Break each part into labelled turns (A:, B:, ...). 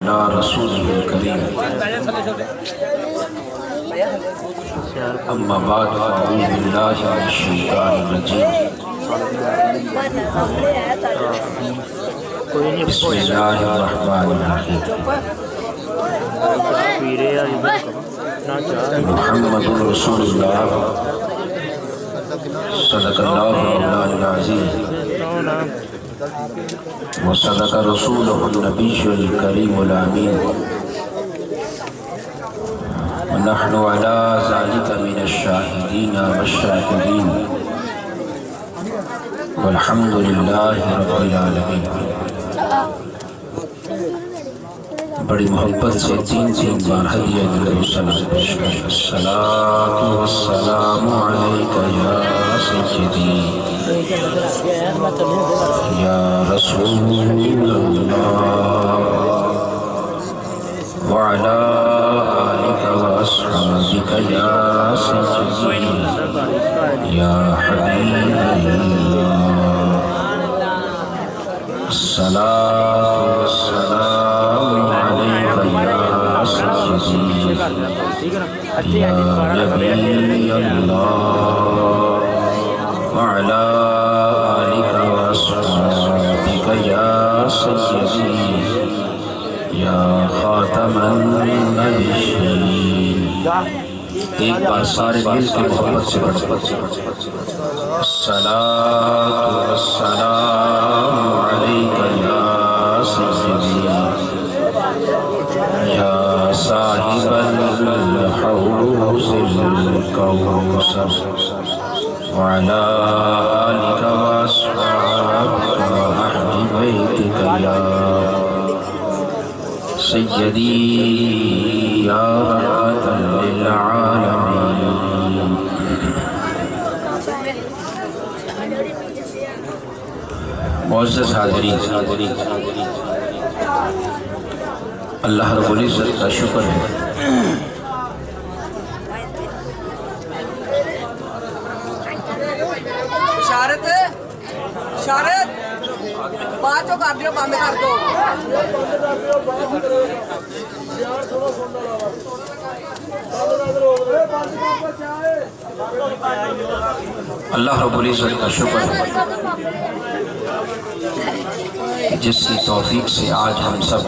A: رسوله الكريم أما بعد فأعوذ بالله من الشيطان الرجيم بسم الله الرحمن الرحيم محمد رسول الله صدق الله مولانا العظيم وصدق رسوله النبي الكريم الأمين ونحن على ذلك من الشاهدين والشاكرين والحمد لله رب العالمين۔ بڑی محبت سے تین بار ہدیہ دل سلام پیش کریں۔ الصلاۃ والسلام علیک یا سیدی یا رسول اللہ وعلی آلک واصحابک یا سیدی یا حبیب اللہ۔ الصلاۃ والسلام علیک یا سیدی یا نبی اللہ وعلی آلک واصحابک یا سیدی یا خاتم النبیین۔ ایک بار سارے مل کے محبت سے پڑھیں۔ الصلاۃ والسلام علیک یا سیدی یا صاحب الحوض الکوثر وعلی آلک واصحابک واہل بیتک یا سیدی یا رحمۃ للعالمین۔ معزز حاضرین، اللہ رب العزت کا شکر ہے
B: شارت بعد چو کر دیو، بند کر دو۔
A: اللہ رب العزت کا شکر ہے جس کی توفیق سے آج ہم سب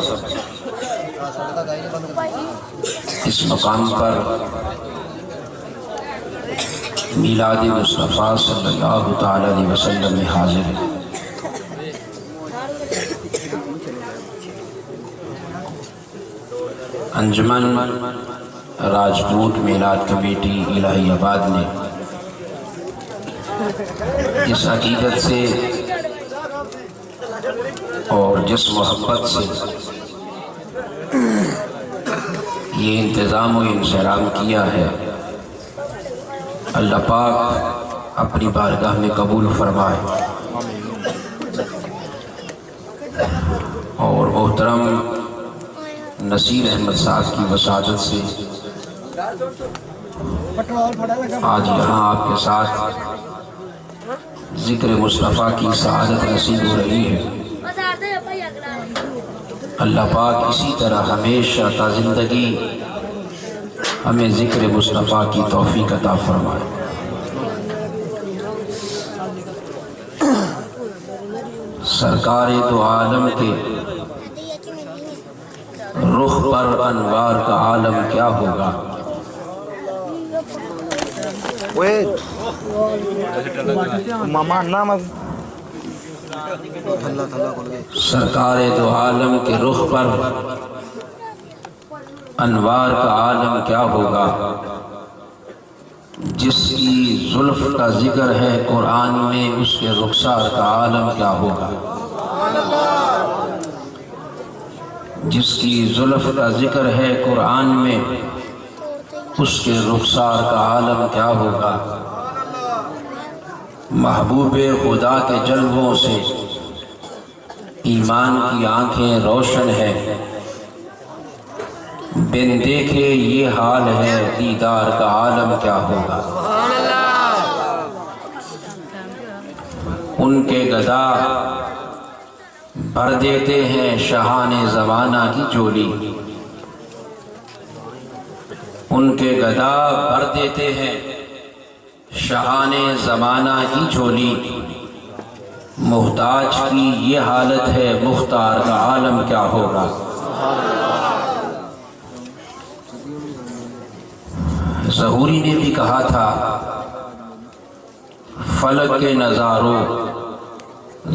A: اس مقام پر میلاد مصطفیٰ صلی اللہ تعالی علیہ وسلم میں حاضر ہیں۔ انجمن راجپوت میلاد کمیٹی الہی آباد نے جس عقیدت سے اور جس محبت سے یہ انتظام و انصرام کیا ہے، اللہ پاک اپنی بارگاہ میں قبول فرمائے، اور محترم نصیر احمد صاحب کی وساطت سے آج یہاں آپ کے ساتھ ذکر مصطفیٰ کی سعادت نصیب ہو رہی ہے۔ اللہ پاک اسی طرح ہمیشہ تا زندگی ہمیں ذکر مصطفیٰ کی توفیق عطا فرمائے۔ سرکار دو عالم کے رخ پر انوار کا عالم کیا ہوگا؟ سرکار دو عالم کے رخ پر انوار کا عالم کیا ہوگا؟ جس کی زلف کا ذکر ہے قرآن میں، اس کے رخسار کا عالم کیا ہوگا؟ جس کی زلف کا ذکر ہے قرآن میں، اس کے رخسار کا عالم کیا ہوگا؟ محبوب خدا کے جلووں سے ایمان کی آنکھیں روشن ہیں، بن دیکھے یہ حال ہے، دیدار کا عالم کیا ہوگا؟ ان کے گدا بھر دیتے ہیں شاہان زمانہ کی چولی، ان کے گدا بھر دیتے ہیں شاہان زمانہ کی چولی، محتاج کی یہ حالت ہے مختار کا عالم کیا ہوگا۔ ظہوری نے بھی کہا تھا فلک کے نظاروں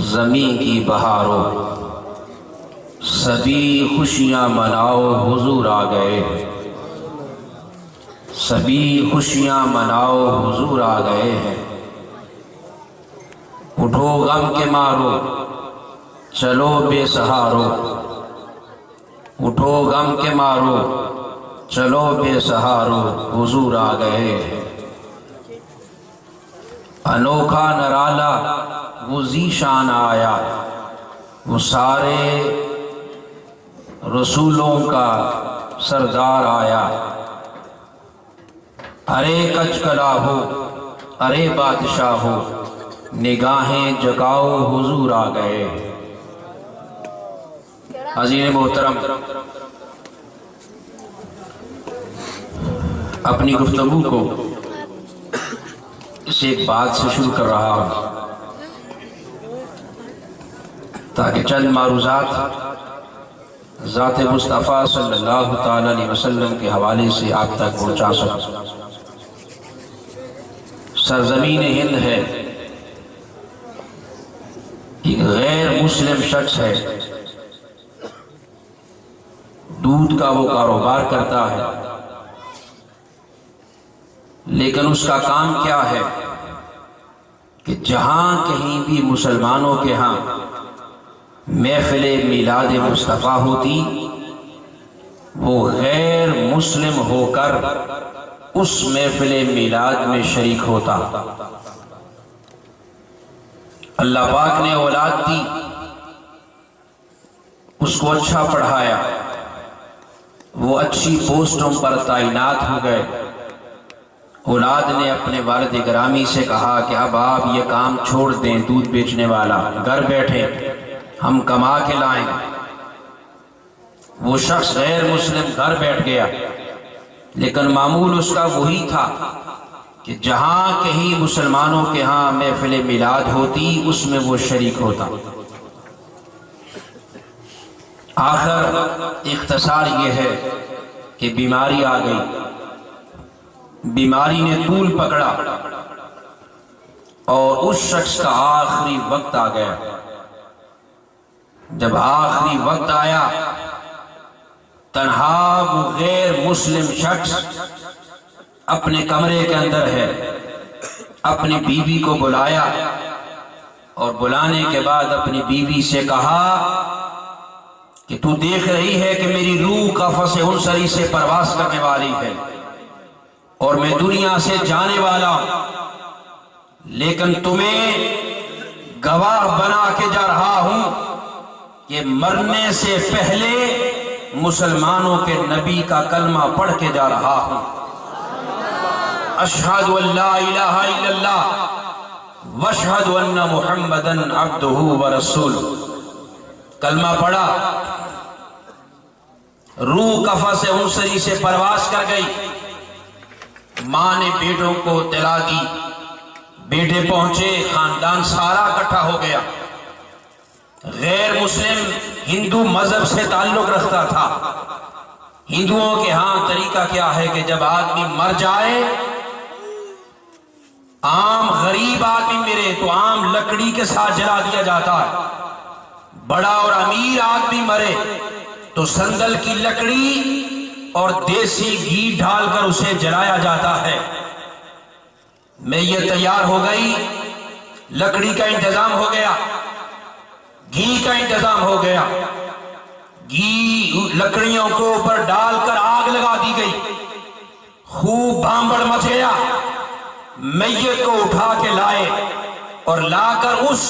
A: زمین کی بہاروں، سبھی خوشیاں مناؤ حضور آ گئے، سبھی خوشیاں مناؤ حضور آ گئے ہیں، اٹھو غم کے مارو چلو بے سہارو، اٹھو غم کے مارو چلو بے سہارو حضور آ گئے ہیں۔ انوکھا نرالا وہ ذیشان آیا، وہ سارے رسولوں کا سردار آیا، ارے کچ کلا ہو ارے بادشاہ ہو نگاہیں جگاؤ حضور آ گئے۔ عزیز محترم، اپنی گفتگو کو اس ایک بات سے شروع کر رہا ہوں تاکہ چند معروضات ذات مصطفیٰ صلی اللہ تعالی علیہ وسلم کے حوالے سے آپ تک پہنچا سکوں۔ سرزمین ہند ہے، ایک غیر مسلم شخص ہے، دودھ کا وہ کاروبار کرتا ہے، لیکن اس کا کام کیا ہے کہ جہاں کہیں بھی مسلمانوں کے ہاں محفل میلاد مصطفیٰ ہوتی، وہ غیر مسلم ہو کر اس محفل میلاد میں شریک ہوتا۔ اللہ پاک نے اولاد دی، اس کو اچھا پڑھایا، وہ اچھی پوسٹوں پر تعینات ہو گئے۔ اولاد نے اپنے والد گرامی سے کہا کہ اب آپ یہ کام چھوڑ دیں، دودھ بیچنے والا، گھر بیٹھے ہم کما کے لائیں۔ وہ شخص غیر مسلم گھر بیٹھ گیا، لیکن معمول اس کا وہی تھا کہ جہاں کہیں مسلمانوں کے ہاں محفل میلاد ہوتی اس میں وہ شریک ہوتا۔ آخر اختصار یہ ہے کہ بیماری آ گئی، بیماری نے طول پکڑا اور اس شخص کا آخری وقت آ گیا۔ جب آخری وقت آیا، تنہا وہ غیر مسلم شخص اپنے کمرے کے اندر ہے، اپنی بیوی کو بلایا اور بلانے کے بعد اپنی بیوی سے کہا کہ تو دیکھ رہی ہے کہ میری روح قفس عنصری سے پرواز کرنے والی ہے اور میں دنیا سے جانے والا ہوں، لیکن تمہیں گواہ بنا کے جا رہا ہوں کہ مرنے سے پہلے مسلمانوں کے نبی کا کلمہ پڑھ کے جا رہا ہوں۔ اشہد ان لا الہ الا اللہ واشہد ان محمدًا عبدہ ورسولہ، کلمہ پڑھا، روح قفس عنصری سے پرواز کر گئی۔ ماں نے بیٹوں کو اطلاع دی، بیٹے پہنچے، خاندان سارا اکٹھا ہو گیا۔ غیر مسلم ہندو مذہب سے تعلق رکھتا تھا۔ ہندوؤں کے ہاں طریقہ کیا ہے کہ جب آدمی مر جائے، عام غریب آدمی مرے تو عام لکڑی کے ساتھ جلا دیا جاتا ہے، بڑا اور امیر آدمی مرے تو سندل کی لکڑی اور دیسی گھی ڈال کر اسے جلایا جاتا ہے۔ میں یہ تیار ہو گئی، لکڑی کا انتظام ہو گیا، گھی کا انتظام ہو گیا، گھی لکڑیوں کو اوپر ڈال کر آگ لگا دی گئی، خوب بھانبڑ مچ گیا۔ میت کو اٹھا کے لائے اور لا کر اس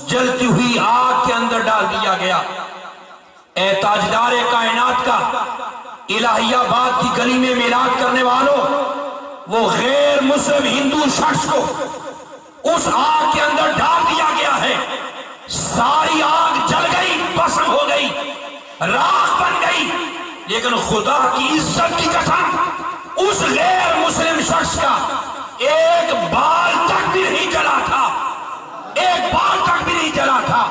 A: جلتی ہوئی آگ کے اندر ڈال دیا گیا۔ اے تاجدار کائنات کا، الہی آباد کی گلی میں میلاد کرنے والوں، وہ غیر مسلم ہندو شخص کو اس آگ کے اندر ڈال دیا گیا ہے۔ ساری آگ جل گئی، راکھ بن گئی، لیکن خدا کی عزت کی قسم اس غیر مسلم شخص کا ایک بال تک بھی نہیں جلا تھا، ایک بال تک بھی نہیں جلا تھا۔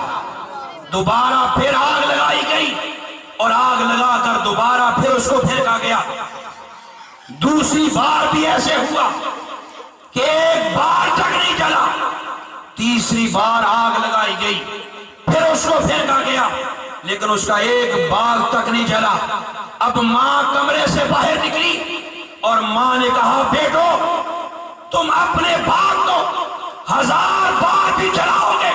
A: دوبارہ پھر آگ لگائی گئی اور آگ لگا کر دوبارہ پھر اس کو پھینکا گیا۔ دوسری بار بھی ایسے ہوا کہ ایک بال تک نہیں جلا۔ تیسری بار آگ لگائی گئی، پھر اس کو پھینکا گیا، لیکن اس کا ایک بال تک نہیں جلا۔ اب ماں کمرے سے باہر نکلی اور ماں نے کہا بیٹو تم اپنے باپ کو 1000 بار بھی جلاؤ گے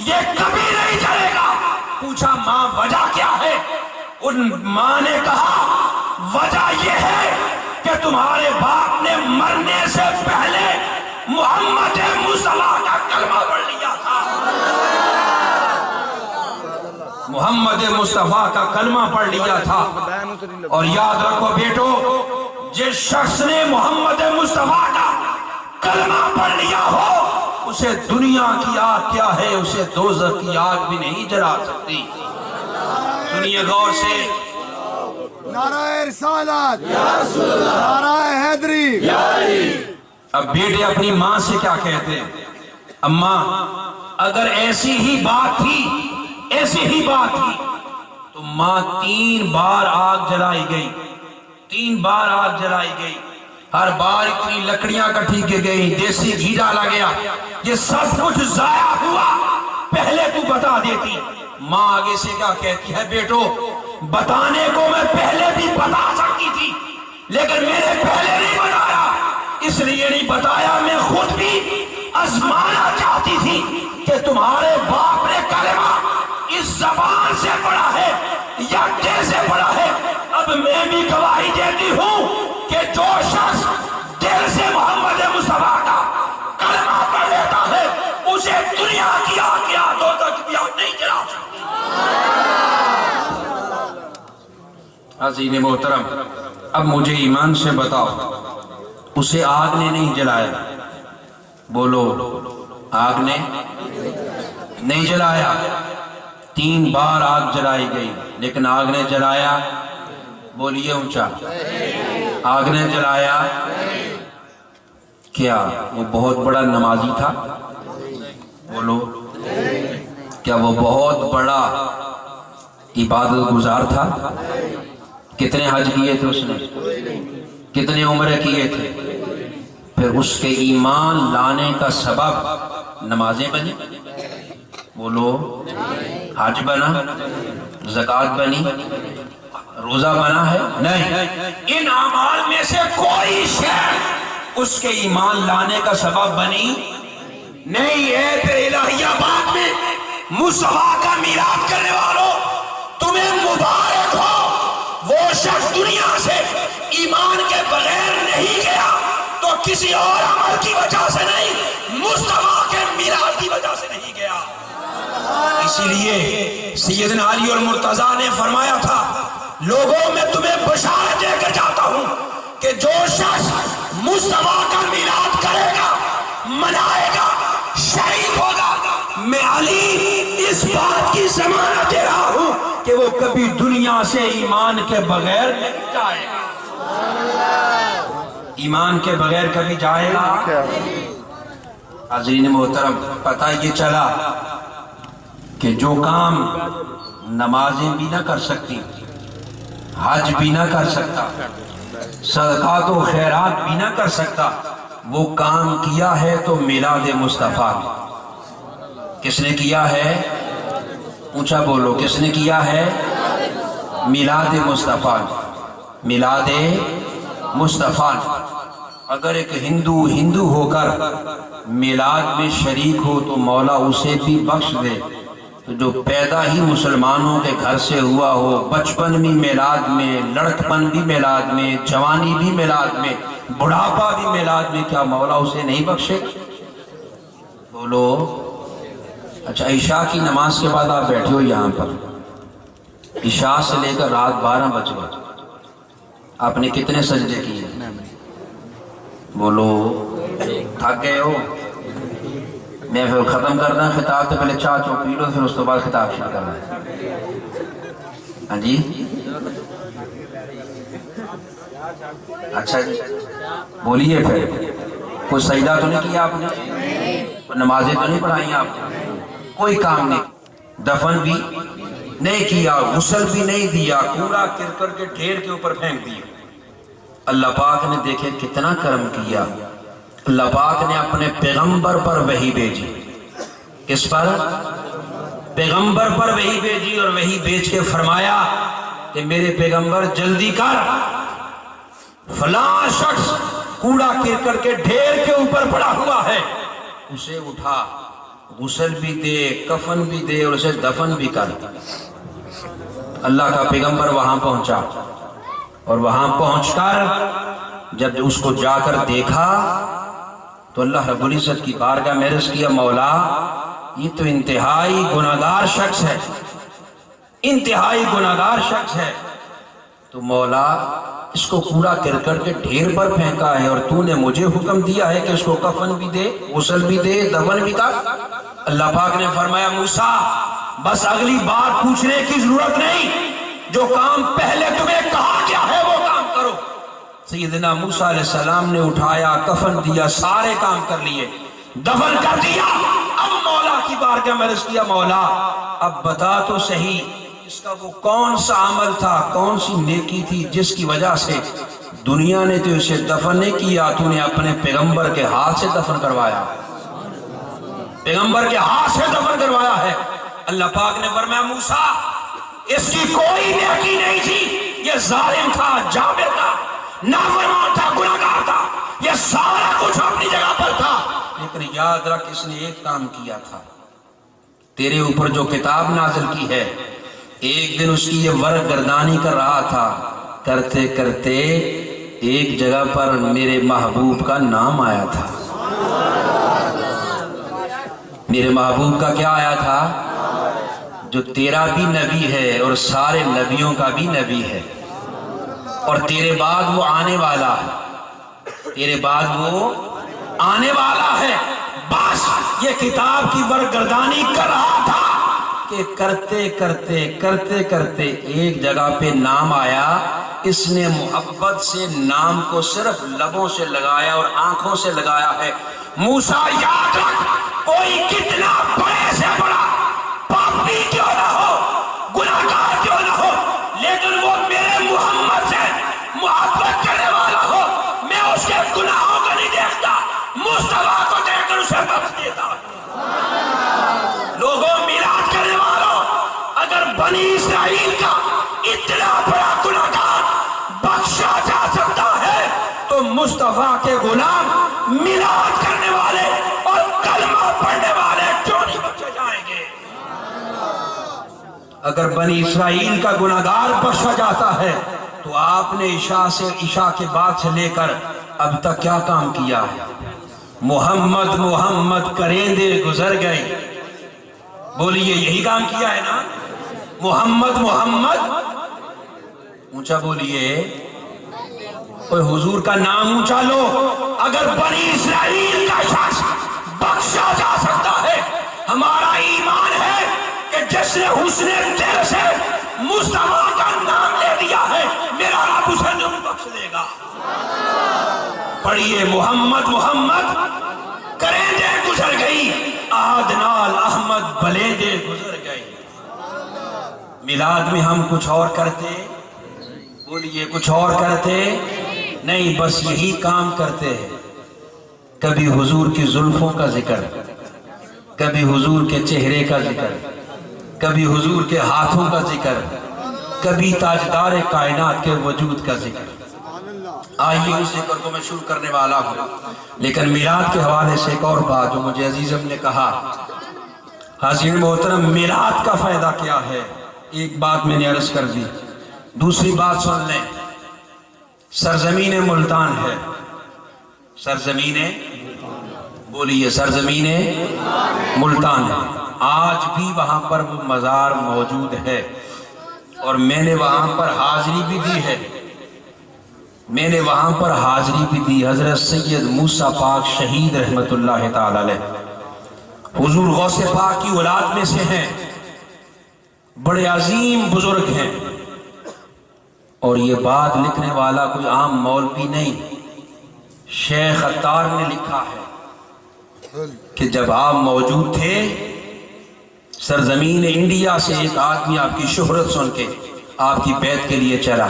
A: یہ کبھی نہیں جلے گا۔ پوچھا ماں وجہ کیا ہے؟ ان ماں نے کہا وجہ یہ ہے کہ تمہارے باپ نے مرنے سے پہلے محمد مصطفیٰ کا کلمہ پڑھ لیا تھا، محمد مصطفیٰ کا کلمہ پڑھ لیا تھا۔ اور یاد رکھو بیٹو، جس شخص نے محمد مصطفیٰ کا کلمہ پڑھ لیا ہو اسے دنیا کی آگ کیا ہے، اسے دوزخ کی آگ بھی نہیں جلا سکتی۔ سنیے غور سے،
C: نعرہ رسالت، نعرہ حیدری۔
A: اب بیٹے اپنی ماں سے کیا کہتے ہیں؟ اماں اگر ایسی ہی بات تھی تو ماں 3 بار آگ جلائی گئی، 3 بار آگ جلائی گئی، ہر بار اتنی لکڑیاں کٹھی کی گئی، دیسی گھی ڈالا گیا، یہ سب کچھ ضائع ہوا، پہلے تو بتا دیتی۔ ماں آگے سے کیا کہتی ہے؟ بیٹو بتانے کو میں پہلے بھی بتا سکتی تھی، لیکن میں نے پہلے نہیں بتایا، اس لیے نہیں بتایا، میں خود بھی آزمانا چاہتی تھی کہ تمہارے باپ نے کلمہ اس زبان سے پڑھا ہے یا کیسے پڑھا ہے۔ اب میں بھی گواہی دیتی ہوں کہ جو شخص دل سے محمد مصطفیٰ کا کلمہ پڑھ لیتا ہے اسے دنیا کی آگ یا دوزخ کی آگ نہیں جلا سکتی۔ عزیز محترم، اب مجھے ایمان سے بتاؤ، اسے آگ نے نہیں جلایا؟ بولو، آگ نے نہیں جلایا۔ 3 بار آگ جلائی گئی، لیکن آگ نے جلایا؟ بولیے اونچا، آگ نے جلایا؟ کیا وہ بہت بڑا نمازی تھا؟ بولو، کیا وہ بہت بڑا عبادت گزار تھا؟ کتنے حج کیے تھے اس نے؟ کتنے عمرے کیے تھے؟ پھر اس کے ایمان لانے کا سبب نمازیں بنی؟ بولو، حج بنا، زکوٰۃ بنی، روزہ بنا ہے؟ نہیں، ان اعمال میں سے کوئی شے اس کے ایمان لانے کا سبب بنی نہیں ہے۔ پھر الہی آباد میں مصطفیٰ کا میلاد کرنے والوں تمہیں مبارک ہو، وہ شخص دنیا سے ایمان کے بغیر نہیں گیا تو کسی اور عمل کی وجہ سے نہیں، مصطفیٰ کے میلاد کی وجہ سے نہیں گیا۔ اسی لیے سیدنا علی اور مرتضیٰ نے فرمایا تھا لوگوں میں تمہیں بشارت دے کر جاتا ہوں کہ جو شخص مصطفیٰ کا میلاد کرے گا، منائے گا، شہید ہوگا، میں علی اس بات کی ضمانت دے رہا ہوں کہ وہ کبھی دنیا سے ایمان کے بغیر نہیں جائے گا۔ ایمان کے بغیر کبھی جائے گا؟ عزیز محترم، پتہ یہ چلا کہ جو کام نمازیں بھی نہ کر سکتی، حج بھی نہ کر سکتا، صدقات و خیرات بھی نہ کر سکتا، وہ کام کیا ہے تو میلاد مصطفیٰ۔ کس نے کیا ہے؟ اونچا بولو، کس نے کیا ہے؟ میلاد مصطفیٰ، میلاد مصطفیٰ۔ اگر ایک ہندو ہو کر میلاد میں شریک ہو تو مولا اسے بھی بخش دے، تو جو پیدا ہی مسلمانوں کے گھر سے ہوا ہو، بچپن بھی میلاد میں، لڑکپن بھی میلاد میں، جوانی بھی میلاد میں، بڑھاپا بھی میلاد میں، کیا مولا اسے نہیں بخشے؟ بولو۔ اچھا، عشاء کی نماز کے بعد آپ بیٹھے ہو یہاں پر، عشاء سے لے کر رات 12 بج گئے، آپ نے کتنے سجدے کیے؟ بولو، تھک گئے ہو؟ میں پھر ختم کرنا خطاب تو پہلے چاہ چو پی لو، پھر اس کے بعد خطاب شروع کرنا ہے۔ ہاں جی اچھا جی بولیے پھر کوئی سجدہ تو نہیں کیا آپ نے نمازیں تو نہیں پڑھائی آپ نے کوئی کام نہیں دفن بھی نہیں کیا غسل بھی نہیں دیا کوڑا کرکٹ کے ڈھیر کے اوپر پھینک دیا اللہ پاک نے دیکھے کتنا کرم کیا اللہ پاک نے اپنے پیغمبر پر وحی بھیجی کس پر پیغمبر پر وحی بھیجی اور وحی بھیج کے فرمایا کہ میرے پیغمبر جلدی کر فلاں شخص کوڑا کرکٹ کے ڈھیر کے اوپر پڑا ہوا ہے اسے اٹھا غسل بھی دے کفن بھی دے اور اسے دفن بھی کر اللہ کا پیغمبر وہاں پہنچا اور وہاں پہنچ کر جب اس کو جا کر دیکھا تو اللہ رب العزت کی بارگاہ میں عرض کیا مولا یہ تو انتہائی گناہگار شخص ہے انتہائی گناہگار شخص ہے تو مولا اس کو کوڑا کرکٹ کے ڈھیر پر پھینکا ہے اور تو نے مجھے حکم دیا ہے کہ اس کو کفن بھی دے غسل بھی دے دفن بھی کر اللہ پاک نے فرمایا موسیٰ بس اگلی بار پوچھنے کی ضرورت نہیں جو کام پہلے تمہیں کہا گیا ہے وہ کام کرو سیدنا موسیٰ علیہ السلام نے اٹھایا کفن دیا سارے کام کر لیے دفن کر دیا اب مولا کی بارگاہ میں عرض کیا مولا اب بتا تو صحیح اس کا وہ کون سا عمل تھا کون سی نیکی تھی جس کی وجہ سے دنیا نے تو اسے دفن نہیں کیا تو نے اپنے پیغمبر کے ہاتھ سے دفن کروایا پیغمبر کے ہاتھ سے دفن کروایا ہے اللہ پاک نے فرمایا موسیٰ اس کی کوئی نیکی نہیں تھی یہ ظالم تھا جابر تھا نافرمان تھا گناہگار تھا یہ سارا کچھ اپنی جگہ پر تھا لیکن یاد رکھ اس نے ایک کام کیا تھا تیرے اوپر جو کتاب نازل کی ہے ایک دن اس کی یہ ورق گردانی کر رہا تھا کرتے کرتے ایک جگہ پر میرے محبوب کا نام آیا تھا میرے محبوب کا کیا آیا تھا جو تیرا بھی نبی ہے اور سارے نبیوں کا بھی نبی ہے اور تیرے بعد وہ آنے والا ہے تیرے بعد وہ آنے والا ہے بس یہ کتاب کی برگردانی کر رہا تھا کہ کرتے کرتے کرتے کرتے ایک جگہ پہ نام آیا اس نے محبت سے نام کو صرف لبوں سے لگایا اور آنکھوں سے لگایا ہے موسیٰ یاد رکھ کوئی کتنا بڑے سے بڑا پاپی کیوں نہ ہو گناہگار کیوں نہ ہو لیکن وہ میرے محمد سے محبت کرنے والا ہو میں اس کے گناہوں کو نہیں دیکھتا مصطفیٰ کو دیکھ کر اسے بخش دیتا لوگوں میلاد کرنے والوں اگر بنی اسرائیل کا اتنا بڑا گناہگار بخشا جا سکتا ہے تو مصطفیٰ کے غلام میلاد کرنے والے اور کلمہ پڑھنے والے کیوں نہیں بخشے جائیں گے اگر بنی اسرائیل کا گناہگار بخشا جاتا ہے تو آپ نے عشاء کے بعد سے لے کر اب تک کیا کام کیا ہے محمد محمد کریندے گزر گئے بولیے یہی کام کیا ہے نا محمد محمد اونچا بولیے کوئی حضور کا نام اونچا لو اگر بنی اسرائیل کا شخص بخشا جا سکتا ہے ہمارا ایمان ہے کہ جس نے حسن دل سے مصطفیٰ کا نام لے دیا ہے میرا رب اسے ضرور بخش دے گا پڑھیے محمد محمد کریندے گزر گئی آہد نال احمد بلیندے گزر گئی میلاد میں ہم کچھ اور کرتے بولیے کچھ اور کرتے نہیں بس یہی کام کرتے ہیں کبھی حضور کی زلفوں کا ذکر کبھی حضور کے چہرے کا ذکر کبھی حضور کے ہاتھوں کا ذکر کبھی تاجدار کائنات کے وجود کا ذکر آئیے اس ذکر کو میں شروع کرنے والا ہوں لیکن میلاد کے حوالے سے ایک اور بات جو مجھے عزیزم نے کہا حاضرین محترم میلاد کا فائدہ کیا ہے ایک بات میں نے عرض کر دی دوسری بات سن لیں سرزمین ملتان ہے سرزمین بولیے سرزمین ملتان ہے آج بھی وہاں پر وہ مزار موجود ہے اور میں نے وہاں پر حاضری بھی دی ہے حضرت سید موسیٰ پاک شہید رحمت اللہ تعالی علیہ حضور غوث پاک کی اولاد میں سے ہیں بڑے عظیم بزرگ ہیں اور یہ بات لکھنے والا کوئی عام مولوی نہیں، شیخ عطار نے لکھا ہے کہ جب آپ موجود تھے سرزمین انڈیا سے ایک آدمی آپ کی شہرت سن کے آپ کی بیعت کے لیے چلا،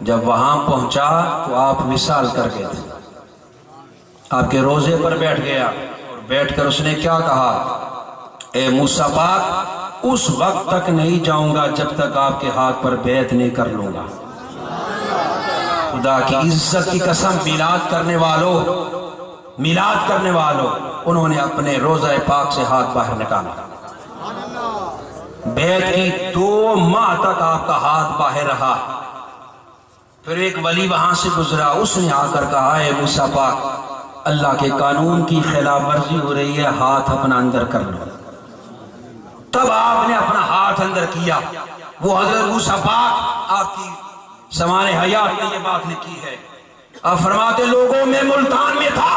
A: جب وہاں پہنچا تو آپ وصال کر گئے تھے، آپ کے روزے پر بیٹھ گیا اور بیٹھ کر اس نے کیا کہا، اے موسیٰ پاک اس وقت تک نہیں جاؤں گا جب تک آپ کے ہاتھ پر بیعت نہیں کر لوں گا۔ خدا کی عزت کی قسم، میلاد کرنے والوں انہوں نے اپنے روزہ پاک سے ہاتھ باہر نکالا، بیعت کی 2 ماہ تک آپ کا ہاتھ باہر رہا۔ پھر ایک ولی وہاں سے گزرا، اس نے آ کر کہا، اے موسیٰ پاک اللہ کے قانون کی خلاف ورزی ہو رہی ہے، ہاتھ اپنا اندر کر لو۔ تب آپ نے اپنا ہاتھ اندر کیا۔ وہ حضرت موسیٰ پاک آپ کی سمان حیات میں یہ بات لکھی ہے، آپ فرماتے لوگوں میں ملتان میں تھا،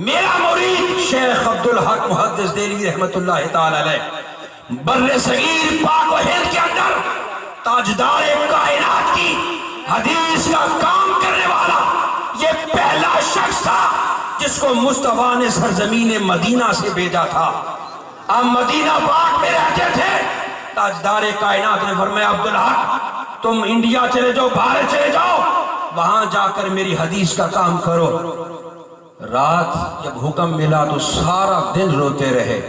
A: میرا مرید شیخ عبدالحق محدث دہلوی رحمت اللہ تعالی علیہ بر صغیر پاک و ہند کے اندر تاجدار کائنات کی حدیث کا کام کرنے والا یہ پہلا شخص تھا جس کو مصطفیٰ نے سرزمین مدینہ سے بھیجا تھا۔ آپ مدینہ پاک میں رہتے تھے، تاجدار کائنات نے فرمایا عبدالحق تم انڈیا چلے جاؤ، بھارت چلے جاؤ، وہاں جا کر میری حدیث کا کام کرو۔ رات جب حکم ملا تو سارا دن روتے رہے۔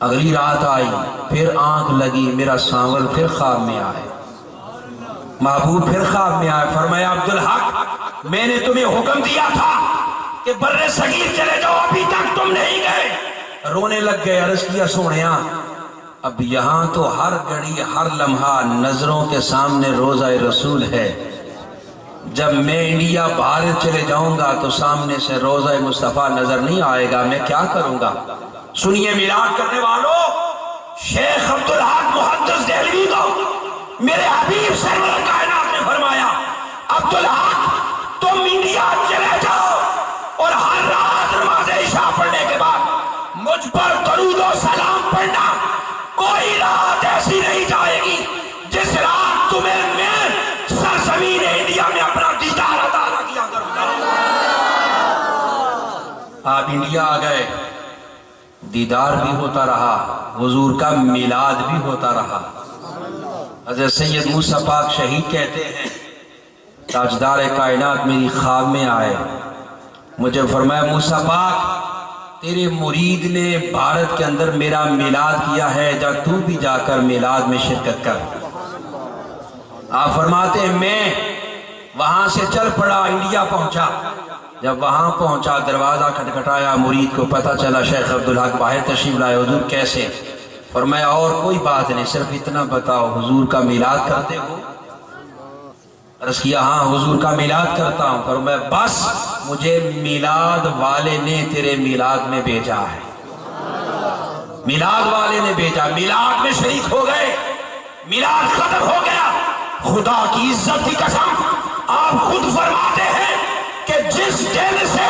A: اگلی رات آئی، پھر آنکھ لگی، میرا سانول پھر خواب میں آئے، محبوب پھر خواب میں آئے، فرمایا عبدالحق میں نے تمہیں حکم دیا تھا کہ بر صغیر چلے جاؤ، ابھی تک تم نہیں گئے۔ رونے لگ گئے، عرض کیا سونیا اب یہاں تو ہر گھڑی ہر لمحہ نظروں کے سامنے روزہ رسول ہے، جب میں انڈیا بھارت چلے جاؤں گا تو سامنے سے روزہ مصطفیٰ نظر نہیں آئے گا، میں کیا کروں گا؟ سنیے میلاد کرنے والوں، شیخ عبدالحق محدث دہلوی کو میرے حبیب سرور کائنات نے فرمایا عبدالحق تم انڈیا چلے جاؤ اور ہر رات نماز عشاء پڑھنے کے بعد مجھ پر درود و سلام پڑھنا، کوئی رات ایسی نہیں جائے گی جس رات تمہیں میں سرزمین انڈیا میں اپنا دیدار عطا نہ کیا کروں گا۔ آپ انڈیا آ گئے، دیدار بھی ہوتا رہا، حضور کا میلاد بھی ہوتا رہا۔ حضرت سید موسیٰ پاک شہید کہتے ہیں تاجدار کائنات میری خواب میں آئے، مجھے فرمایا موسیٰ پاک تیرے مرید نے بھارت کے اندر میرا میلاد کیا ہے، جا تو بھی جا کر میلاد میں شرکت کر۔ آپ فرماتے ہیں میں وہاں سے چل پڑا، انڈیا پہنچا، جب وہاں پہنچا دروازہ کھٹکھٹایا، مرید کو پتہ چلا شیخ عبدالحق باہر تشریف لائے، حضور کیسے؟ فرمایا اور کوئی بات نہیں، صرف اتنا بتاؤ حضور کا میلاد کرتے ہو؟ عرض کیا ہاں حضور کا میلاد کرتا ہوں۔ فرمایا بس مجھے میلاد والے نے تیرے میلاد میں بھیجا ہے، میلاد والے نے بھیجا، میلاد میں شریک ہو گئے، میلاد ختم ہو گیا۔ خدا کی عزت کی قسم آپ خود فرماتے ہیں کہ جس دن سے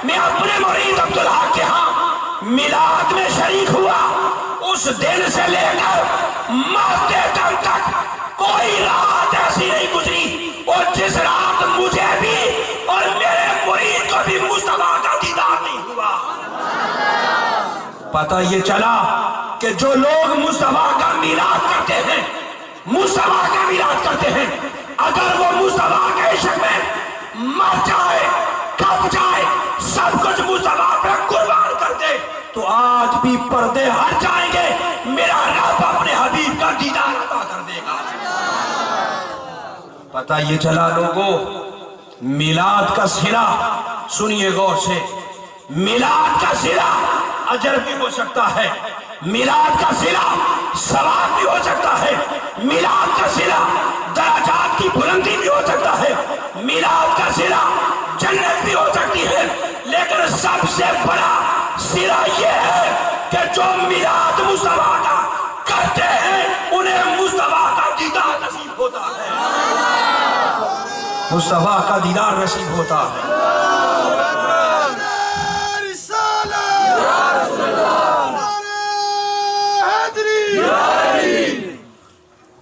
A: میں اپنے مرید عبدالحق کے ہاں میلاد میں شریک ہوا، اس دن سے لے کر مرتے دم تک کوئی رات ایسی نہیں گزری اور جس رات مجھے بھی اور میرے مرید کو بھی مصطفیٰ کا دیدار نہیں ہوا۔ پتہ یہ چلا کہ جو لوگ مصطفیٰ کا میلاد کرتے ہیں، مصطفیٰ کا میلاد کرتے ہیں، اگر وہ مصطفیٰ کے عشق میں مر جائے، کب جائے، سب کچھ مصطفیٰ پہ قربان کر دے تو آج بھی پردے ہٹ جائیں گے، میرا رب اپنے حبیب کا دیدار عطا کر دے گا۔ پتہ یہ چلا لوگوں، میلاد کا صلہ، سنیے غور سے، میلاد کا صلہ اجر بھی ہو سکتا ہے، میلاد کا صلہ ثواب بھی ہو سکتا ہے، میلاد کا صلہ درجات کی بلندی بھی ہو سکتا ہے، میلاد کا صلہ جنت بھی ہو سکتی ہے، لیکن سب سے بڑا صلہ یہ ہے کہ جو میلاد مصطفیٰ کا کرتے ہیں انہیں مصطفیٰ کا دیدار نصیب ہوتا ہے، مصطفیٰ کا دیدار نصیب ہوتا ہے۔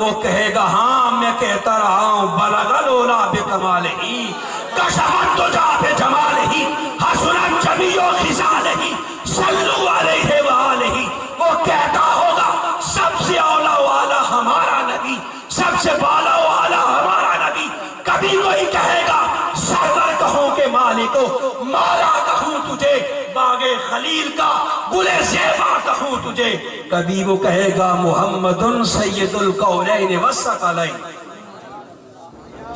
A: وہ کہے گا ہاں میں کہتا رہا ہوں بلغ اولا بکمال ہی کشفت تو جا بے جمال ہی حسنت جمیع خصال ہی صلو علیہ وآلہ. وہ کہتا ہوگا سب سے اولا والا ہمارا نبی، سب سے بالا والا ہمارا نبی. کبھی کوئی کہے گا سرور کہوں کہ مالکو مالا کہوں تجھے، باغ خلیل کا گل زیبا کہوں تجھے. کبھی وہ کہے گا محمد سید القولین والثقلین.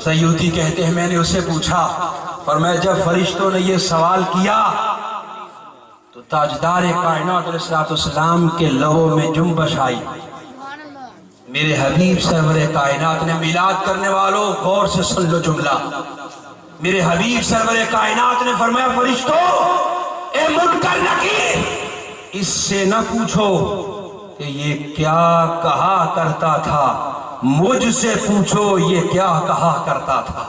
A: سیوطی کہتے ہیں میں نے اسے پوچھا، فرمایا جب فرشتوں نے یہ سوال کیا تو تاجدار کائنات علیہ السلام کے لبوں میں جنبش آئی. میرے حبیب سرور کائنات نے میلاد کرنے والوں غور سے سن لو جملہ. میرے حبیب سرور کائنات نے فرمایا فرشتوں اے منکر نکیر اس سے نہ پوچھو کہ یہ کیا کہا کرتا تھا، مجھ سے پوچھو یہ کیا کہا کرتا تھا.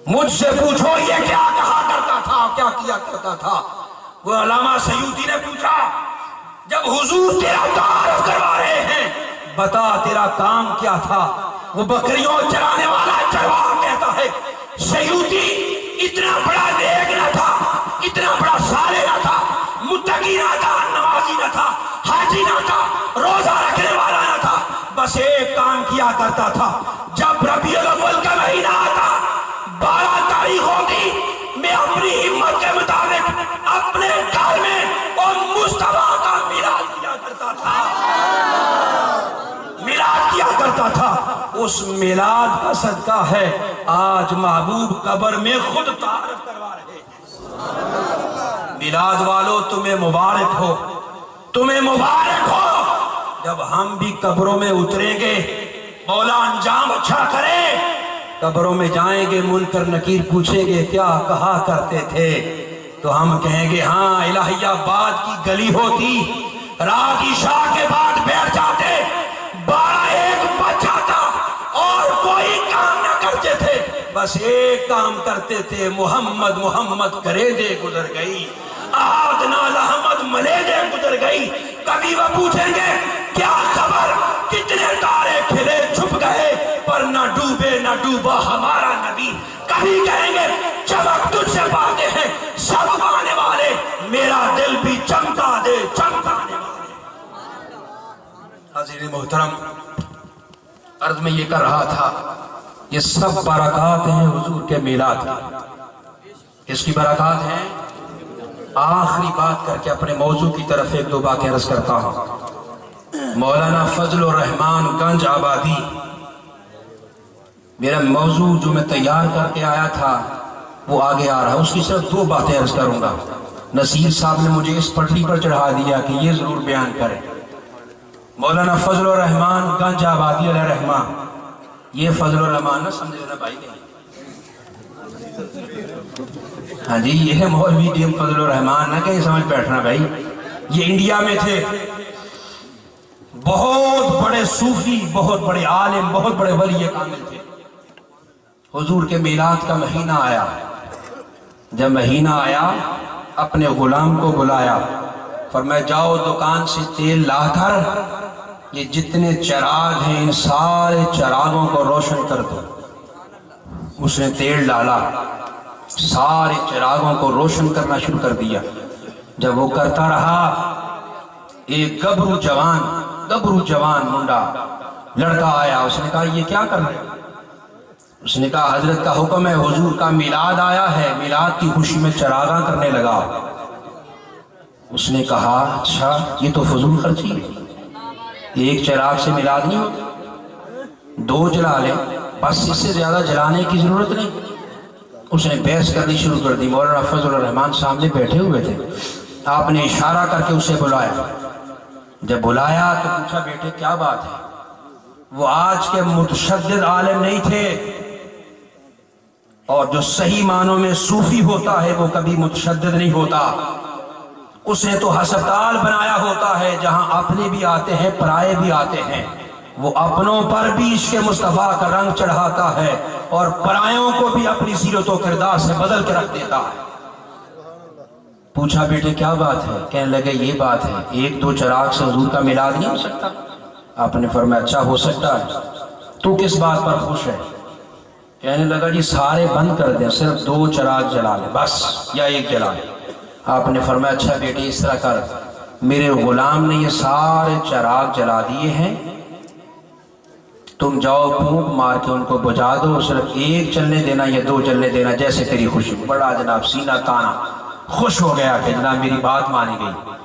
A: مجھ سے پوچھو یہ کیا کہا کرتا تھا، کیا کیا کرتا تھا. وہ علامہ سیوطی نے پوچھا جب حضور تیرا تعارف کروا رہے ہیں بتا تیرا کام کیا تھا. وہ بکریوں چرانے والا چرواہ کہتا ہے سیوطی اتنا بڑا نیک نہ تھا، اتنا بڑا صالح نہ تھا، متقی نہ تھا، نمازی نہ تھا، حاجی نہ تھا، روزہ رکھنے والا نہ تھا. بس ایک کام کیا کرتا تھا، جب ربیع الاول کا مہینہ آتا 12 تاریخ ہوتی میں اپنی ہمت کے مطابق اپنے گھر میں اور مصطفیٰ کا میلاد کیا کرتا تھا. میلاد کیا کرتا تھا. اس میلاد کا صدقہ ہے آج محبوب قبر میں خود تعارف کروا رہے ہیں. میلاد والو تمہیں مبارک ہو، تمہیں مبارک ہو. جب ہم بھی قبروں میں اتریں گے مولا انجام اچھا کرے. قبروں میں جائیں گے منکر نکیر پوچھیں گے کیا کہا کرتے تھے تو ہم کہیں گے ہاں الہی آباد کی گلی ہوتی، رات عشاء کے بعد بیٹھ جاتے، 12-1 بج جاتا اور کوئی کام نہ کرتے تھے، بس ایک کام کرتے تھے محمد محمد کرے دے گزر گئی، آہد نال احمد ملے دے گزر گئی. کبھی وہ پوچھیں گے کیا خبر کتنے تارے کھلے چھپ گئے پر نہ ڈوبے نہ ڈوبا ہمارا نبی. کبھی کہیں گے چمک تجھ سے پاتے ہیں سب آنے والے، میرا دل بھی چمکا دے چمکانے والے. حضرت محترم عرض میں یہ کر رہا تھا یہ سب برکات ہیں حضور کے میلاد کی. اس کی برکات ہیں. آخری بات کر کے اپنے موضوع کی طرف 1-2 باتیں عرض کرتا ہوں. مولانا فضل الرحمان گنج آبادی میرا موضوع جو میں تیار کر کے آیا تھا وہ آگے آ رہا ہے، اس کی صرف 2 باتیں عرض کروں گا. نصیر صاحب نے مجھے اس پٹری پر چڑھا دیا کہ یہ ضرور بیان کریں. مولانا فضل الرحمان گنج آبادی علیہ رحمان، یہ فضل الرحمان نہ سمجھ لینا بھائی نہیں، ہاں جی یہ ہے مولوی ڈی ایم فضل الرحمان، نہ کہیں سمجھ بیٹھنا بھائی. یہ انڈیا میں تھے، بہت بڑے صوفی، بہت بڑے عالم، بہت بڑے ولی کامل تھے. حضور کے میلاد کا مہینہ آیا. جب مہینہ آیا اپنے غلام کو بلایا، فرمایا جاؤ دکان سے تیل لا کر یہ جتنے چراغ ہیں ان سارے چراغوں کو روشن کر دو. اس نے تیل ڈالا، سارے چراغوں کو روشن کرنا شروع کر دیا. جب وہ کرتا رہا ایک گبرو جوان منڈا لڑکا آیا. اس نے کہا یہ کیا کر رہے؟ اس نے کہا حضرت کا حکم ہے، حضور کا میلاد آیا ہے، میلاد کی خوشی میں چراغاں کرنے لگا. اس نے کہا اچھا یہ تو فضول خرچی ہے، ایک چراغ سے میلاد نہیں ہوتا، 2 جلا لیں بس، اس سے زیادہ جلانے کی ضرورت نہیں. اس نے بحث کرنی شروع کر دی. مولانا فضل الرحمان سامنے بیٹھے ہوئے تھے. آپ نے اشارہ کر کے اسے بلایا. جب بلایا تو پوچھا بیٹے کیا بات ہے؟ وہ آج کے متشدد عالم نہیں تھے، اور جو صحیح معنوں میں صوفی ہوتا ہے وہ کبھی متشدد نہیں ہوتا. اس نے تو ہسپتال بنایا ہوتا ہے جہاں اپنے بھی آتے ہیں پرائے بھی آتے ہیں. وہ اپنوں پر بھی عشق مصطفیٰ کا رنگ چڑھاتا ہے اور پرایوں کو بھی اپنی سیرت و کردار سے بدل کے رکھ دیتا ہے. پوچھا بیٹے کیا بات ہے؟ کہنے لگے یہ بات ہے 1-2 چراغ سے حضور کا میلاد نہیں ہو سکتا. آپ نے فرمایا اچھا ہو سکتا ہے، تو کس بات پر خوش ہے؟ کہنے لگا جی سارے بند کر دیں، صرف 2 چراغ جلا لیں بس، یا 1 جلا لیں۔ آپ نے فرمایا اچھا بیٹی اس طرح کر، میرے غلام نے یہ سارے چراغ جلا دیے ہیں، تم جاؤ پھونک مار کے ان کو بجھا دو، صرف 1 چلنے دینا یا 2 چلنے دینا، جیسے تیری خوشی۔ بڑا جناب سینہ تانا، خوش ہو گیا کہ جناب میری بات مانی گئی۔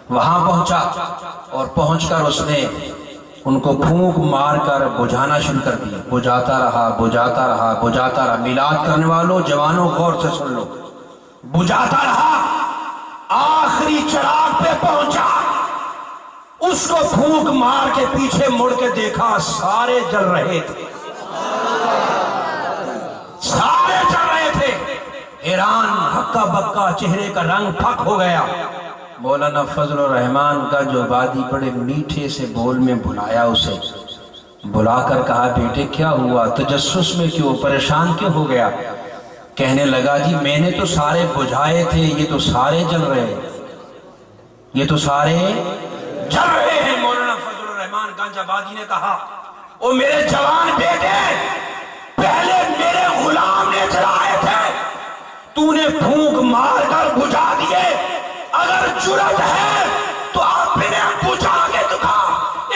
A: وہاں پہنچا اور پہنچ کر اس نے ان کو پھونک مار کر بجھانا شروع کر دیا، بجھاتا رہا بجھاتا رہا بجھاتا رہا۔ میلاد کرنے والوں جوانوں غور سے سن لو، بجھاتا رہا، آخری چراغ پہ پہنچا، اس کو پھونک مار کے پیچھے مڑ کے دیکھا، سارے جل رہے تھے، سارے جل رہے تھے۔ حیران ہکا بکا، چہرے کا رنگ پھک ہو گیا۔ مولانا فضل الرحمان کا جو وادی بڑے میٹھے سے بول میں بلایا، اسے بلا کر کہا بیٹے کیا ہوا، تجسس میں کیوں، پریشان کیوں ہو گیا؟ کہنے لگا جی میں نے تو سارے بجھائے تھے، یہ تو سارے جل رہے ہیں، یہ تو سارے جل رہے ہیں۔ مولانا فضل الرحمان گنج آبادی نے کہا او میرے جوان بیٹے، پہلے میرے غلام نے جلائے تھے، تو نے پھونک مار کر بجھا دیے، اگر جرأت ہے تو اپنے بجھا کے دکھا،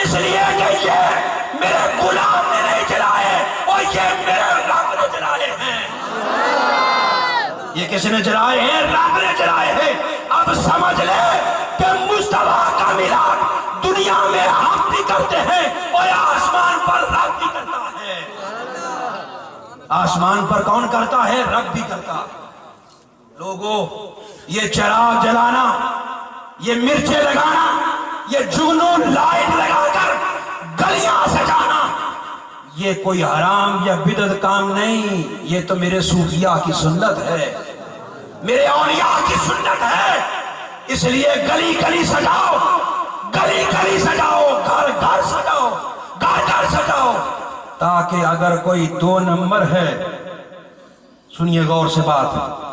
A: اس لیے کہ یہ میرے غلام نے نہیں جلائے اور یہ میرے رب نے جلائے ہیں۔ یہ کس نے جلائے ہیں؟ رب نے جلائے ہیں۔ اب سمجھ لے کہ مصطفیٰ کا میلاد دنیا میں ہم بھی کرتے ہیں اور آسمان پر رب بھی کرتا ہے۔ آسمان پر کون کرتا ہے؟ رب بھی کرتا ہے۔ لوگوں یہ چراغ جلانا، یہ مرچیں لگانا، یہ جگنوں لائٹ لگا کر گلیاں سجانا، یہ کوئی حرام یا بدعت کام نہیں، یہ تو میرے صوفیاء کی سنت ہے، میرے اولیاء کی سنت ہے۔ اس لیے گلی گلی سجاؤ، گلی گلی سجاؤ، گھر گھر سجاؤ، گھر گھر سجاؤ، تاکہ اگر کوئی 2 نمبر ہے، سنیے غور سے بات،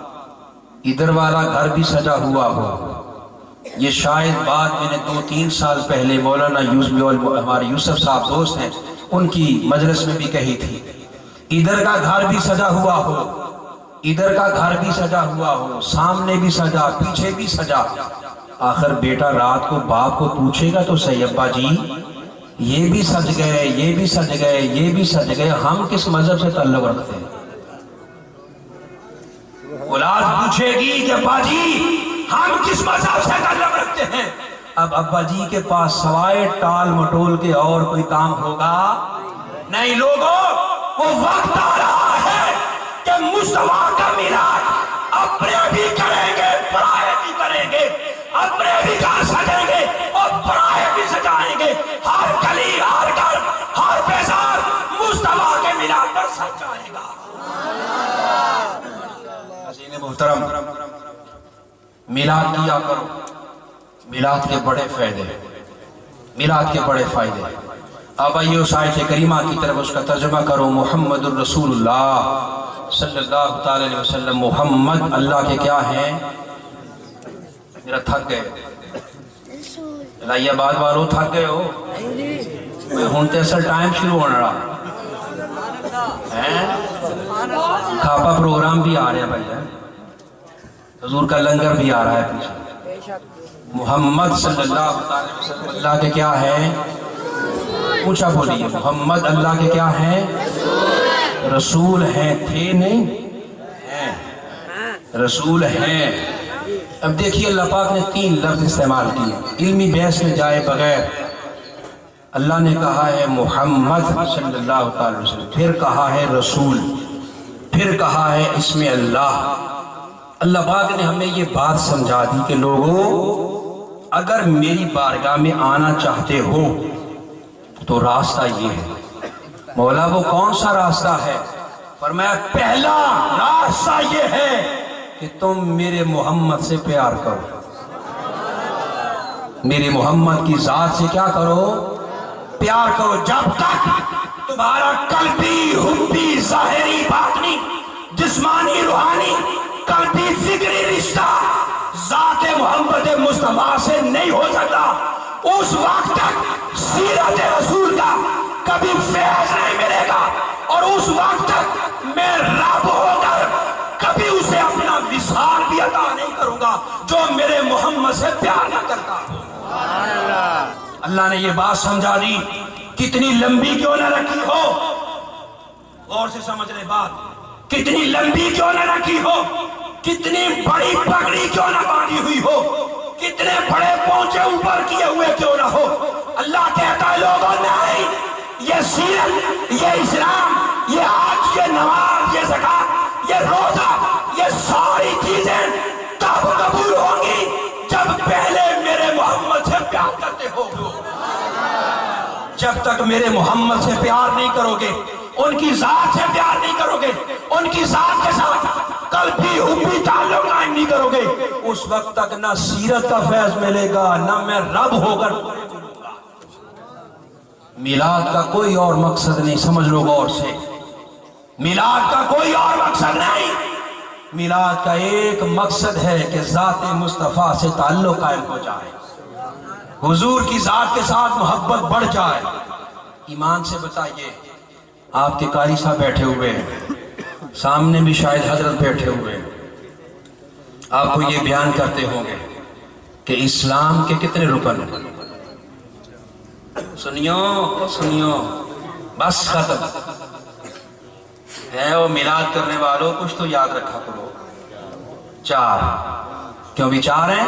A: ادھر والا گھر بھی سجا ہوا ہو۔ یہ شاید بات میں نے 2-3 سال پہلے مولانا ہمارے یوسف صاحب دوست ہیں، ان کی مجلس میں بھی کہی تھی، ادھر کا گھر بھی سجا ہوا ہو، ادھر کا گھر بھی سجا ہوا ہو، سامنے بھی سجا پیچھے بھی سجا، آخر بیٹا رات کو باپ کو پوچھے گا تو صحیح ابا جی یہ بھی سج گئے، یہ بھی سج گئے، یہ بھی سج گئے، ہم کس مذہب سے تعلق رکھتے ہیں؟ اولاد پوچھے گی کہ ابا جی ہم کس مذہب سے تعلق رکھتے ہیں؟ اب ابا جی کے پاس سوائے ٹال مٹول کے اور کوئی کام ہوگا نہیں۔ لوگوں وہ وقت آ رہا ہے کہ مصطفیٰ کا میلاد اپنے بھی کریں گے، پرائے بھی کریں گے، اپنے بھی گھر سجیں گے اور پرائے بھی سجائیں گے، ہر گلی ہر گھر ہر بازار مصطفیٰ کے میلاد پر سج جائے گا۔ محترم میلاد کیا کرو، میلاد کے بڑے فائدے، میلاد کے بڑے فائدے۔ اب آئیے اس آیت کریمہ کی طرف، اس کا ترجمہ کرو۔ محمد الرسول اللہ صلی اللہ تعالی علیہ وسلم، محمد اللہ کے کیا ہیں؟ میرا تھک گئے لائیہ بعد والو تھک گئے ہو، ہون تے اصل ٹائم شروع ہونا رہا کھاپا پروگرام بھی آ رہا ہے بھائی، حضور کا لنگر بھی آ رہا ہے پیچھے۔ محمد صلی اللہ علیہ وسلم اللہ کے کیا ہیں؟ اونچا بولیے، محمد اللہ کے کیا ہیں؟ رسول ہیں، تھے نہیں ہیں، رسول ہیں۔ اب دیکھیے اللہ پاک نے 3 لفظ استعمال کیے، علمی بحث میں جائے بغیر اللہ نے کہا ہے محمد صلی اللہ علیہ وسلم، پھر کہا ہے رسول، پھر کہا ہے اسم اللہ۔ اللہ پاک نے ہمیں یہ بات سمجھا دی کہ لوگوں اگر میری بارگاہ میں آنا چاہتے ہو تو راستہ یہ ہے۔ مولا وہ کون سا راستہ ہے؟ فرمایا پہلا راستہ یہ ہے کہ تم میرے محمد سے پیار کرو، میرے محمد کی ذات سے کیا کرو؟ پیار کرو۔ جب تک تمہارا قلبی حبی ظاہری باطنی جسمانی روحانی قلبی فکری رشتہ ذات محمد مصطفیٰ سے نہیں ہو سکتا، اس وقت تک سیرت رسول کا کبھی فیض نہیں ملے گا، اور اس وقت تک میں رب ہو کر کبھی اسے اپنا وصال بھی عطا نہیں کروں گا جو میرے محمد سے پیار نہ کرتا۔ اللہ نے یہ بات سمجھا دی، کتنی لمبی کیوں نہ رکھی ہو، غور سے سمجھ لے بات، کتنی لمبی کیوں نہ رکھی ہو، کتنی بڑی پگڑی کیوں نہ باندھی ہوئی ہو، کتنے بڑے پونچے اوپر کیے ہوئے کیوں نہ ہو، اللہ کہتا ہے لوگوں نہیں، یہ سیرت، یہ اسلام، یہ آج، یہ نماز، یہ زکات، یہ روزہ، یہ ساری چیزیں تب قبول ہوں گی جب پہلے میرے محمد سے پیار کرتے ہو۔ جب تک میرے محمد سے پیار نہیں کرو گے، ان کی ذات سے پیار نہیں کرو گے، ان کی ذات کے ساتھ قلبی حبی تعلق قائم نہیں کرو گے، اس وقت تک نہ سیرت کا فیض ملے گا، نہ میں رب ہو کر ملوں گا۔ میلاد کا کوئی اور مقصد نہیں، سمجھ لو غور سے، میلاد کا کوئی اور مقصد نہیں، میلاد کا ایک مقصد ہے کہ ذات مصطفیٰ سے تعلق قائم ہو جائے، حضور کی ذات کے ساتھ محبت بڑھ جائے۔ ایمان سے بتائیے، آپ کے قاری صاحب بیٹھے ہوئے ہیں، سامنے بھی شاید حضرت بیٹھے ہوئے ہیں، آپ کو یہ بیان کرتے ہوں گے کہ اسلام کے کتنے رکن ہیں؟ سنیو بس ختم ہے، وہ میلاد کرنے والوں کچھ تو یاد رکھا کرو، 4، کیوں بھی 4 ہیں؟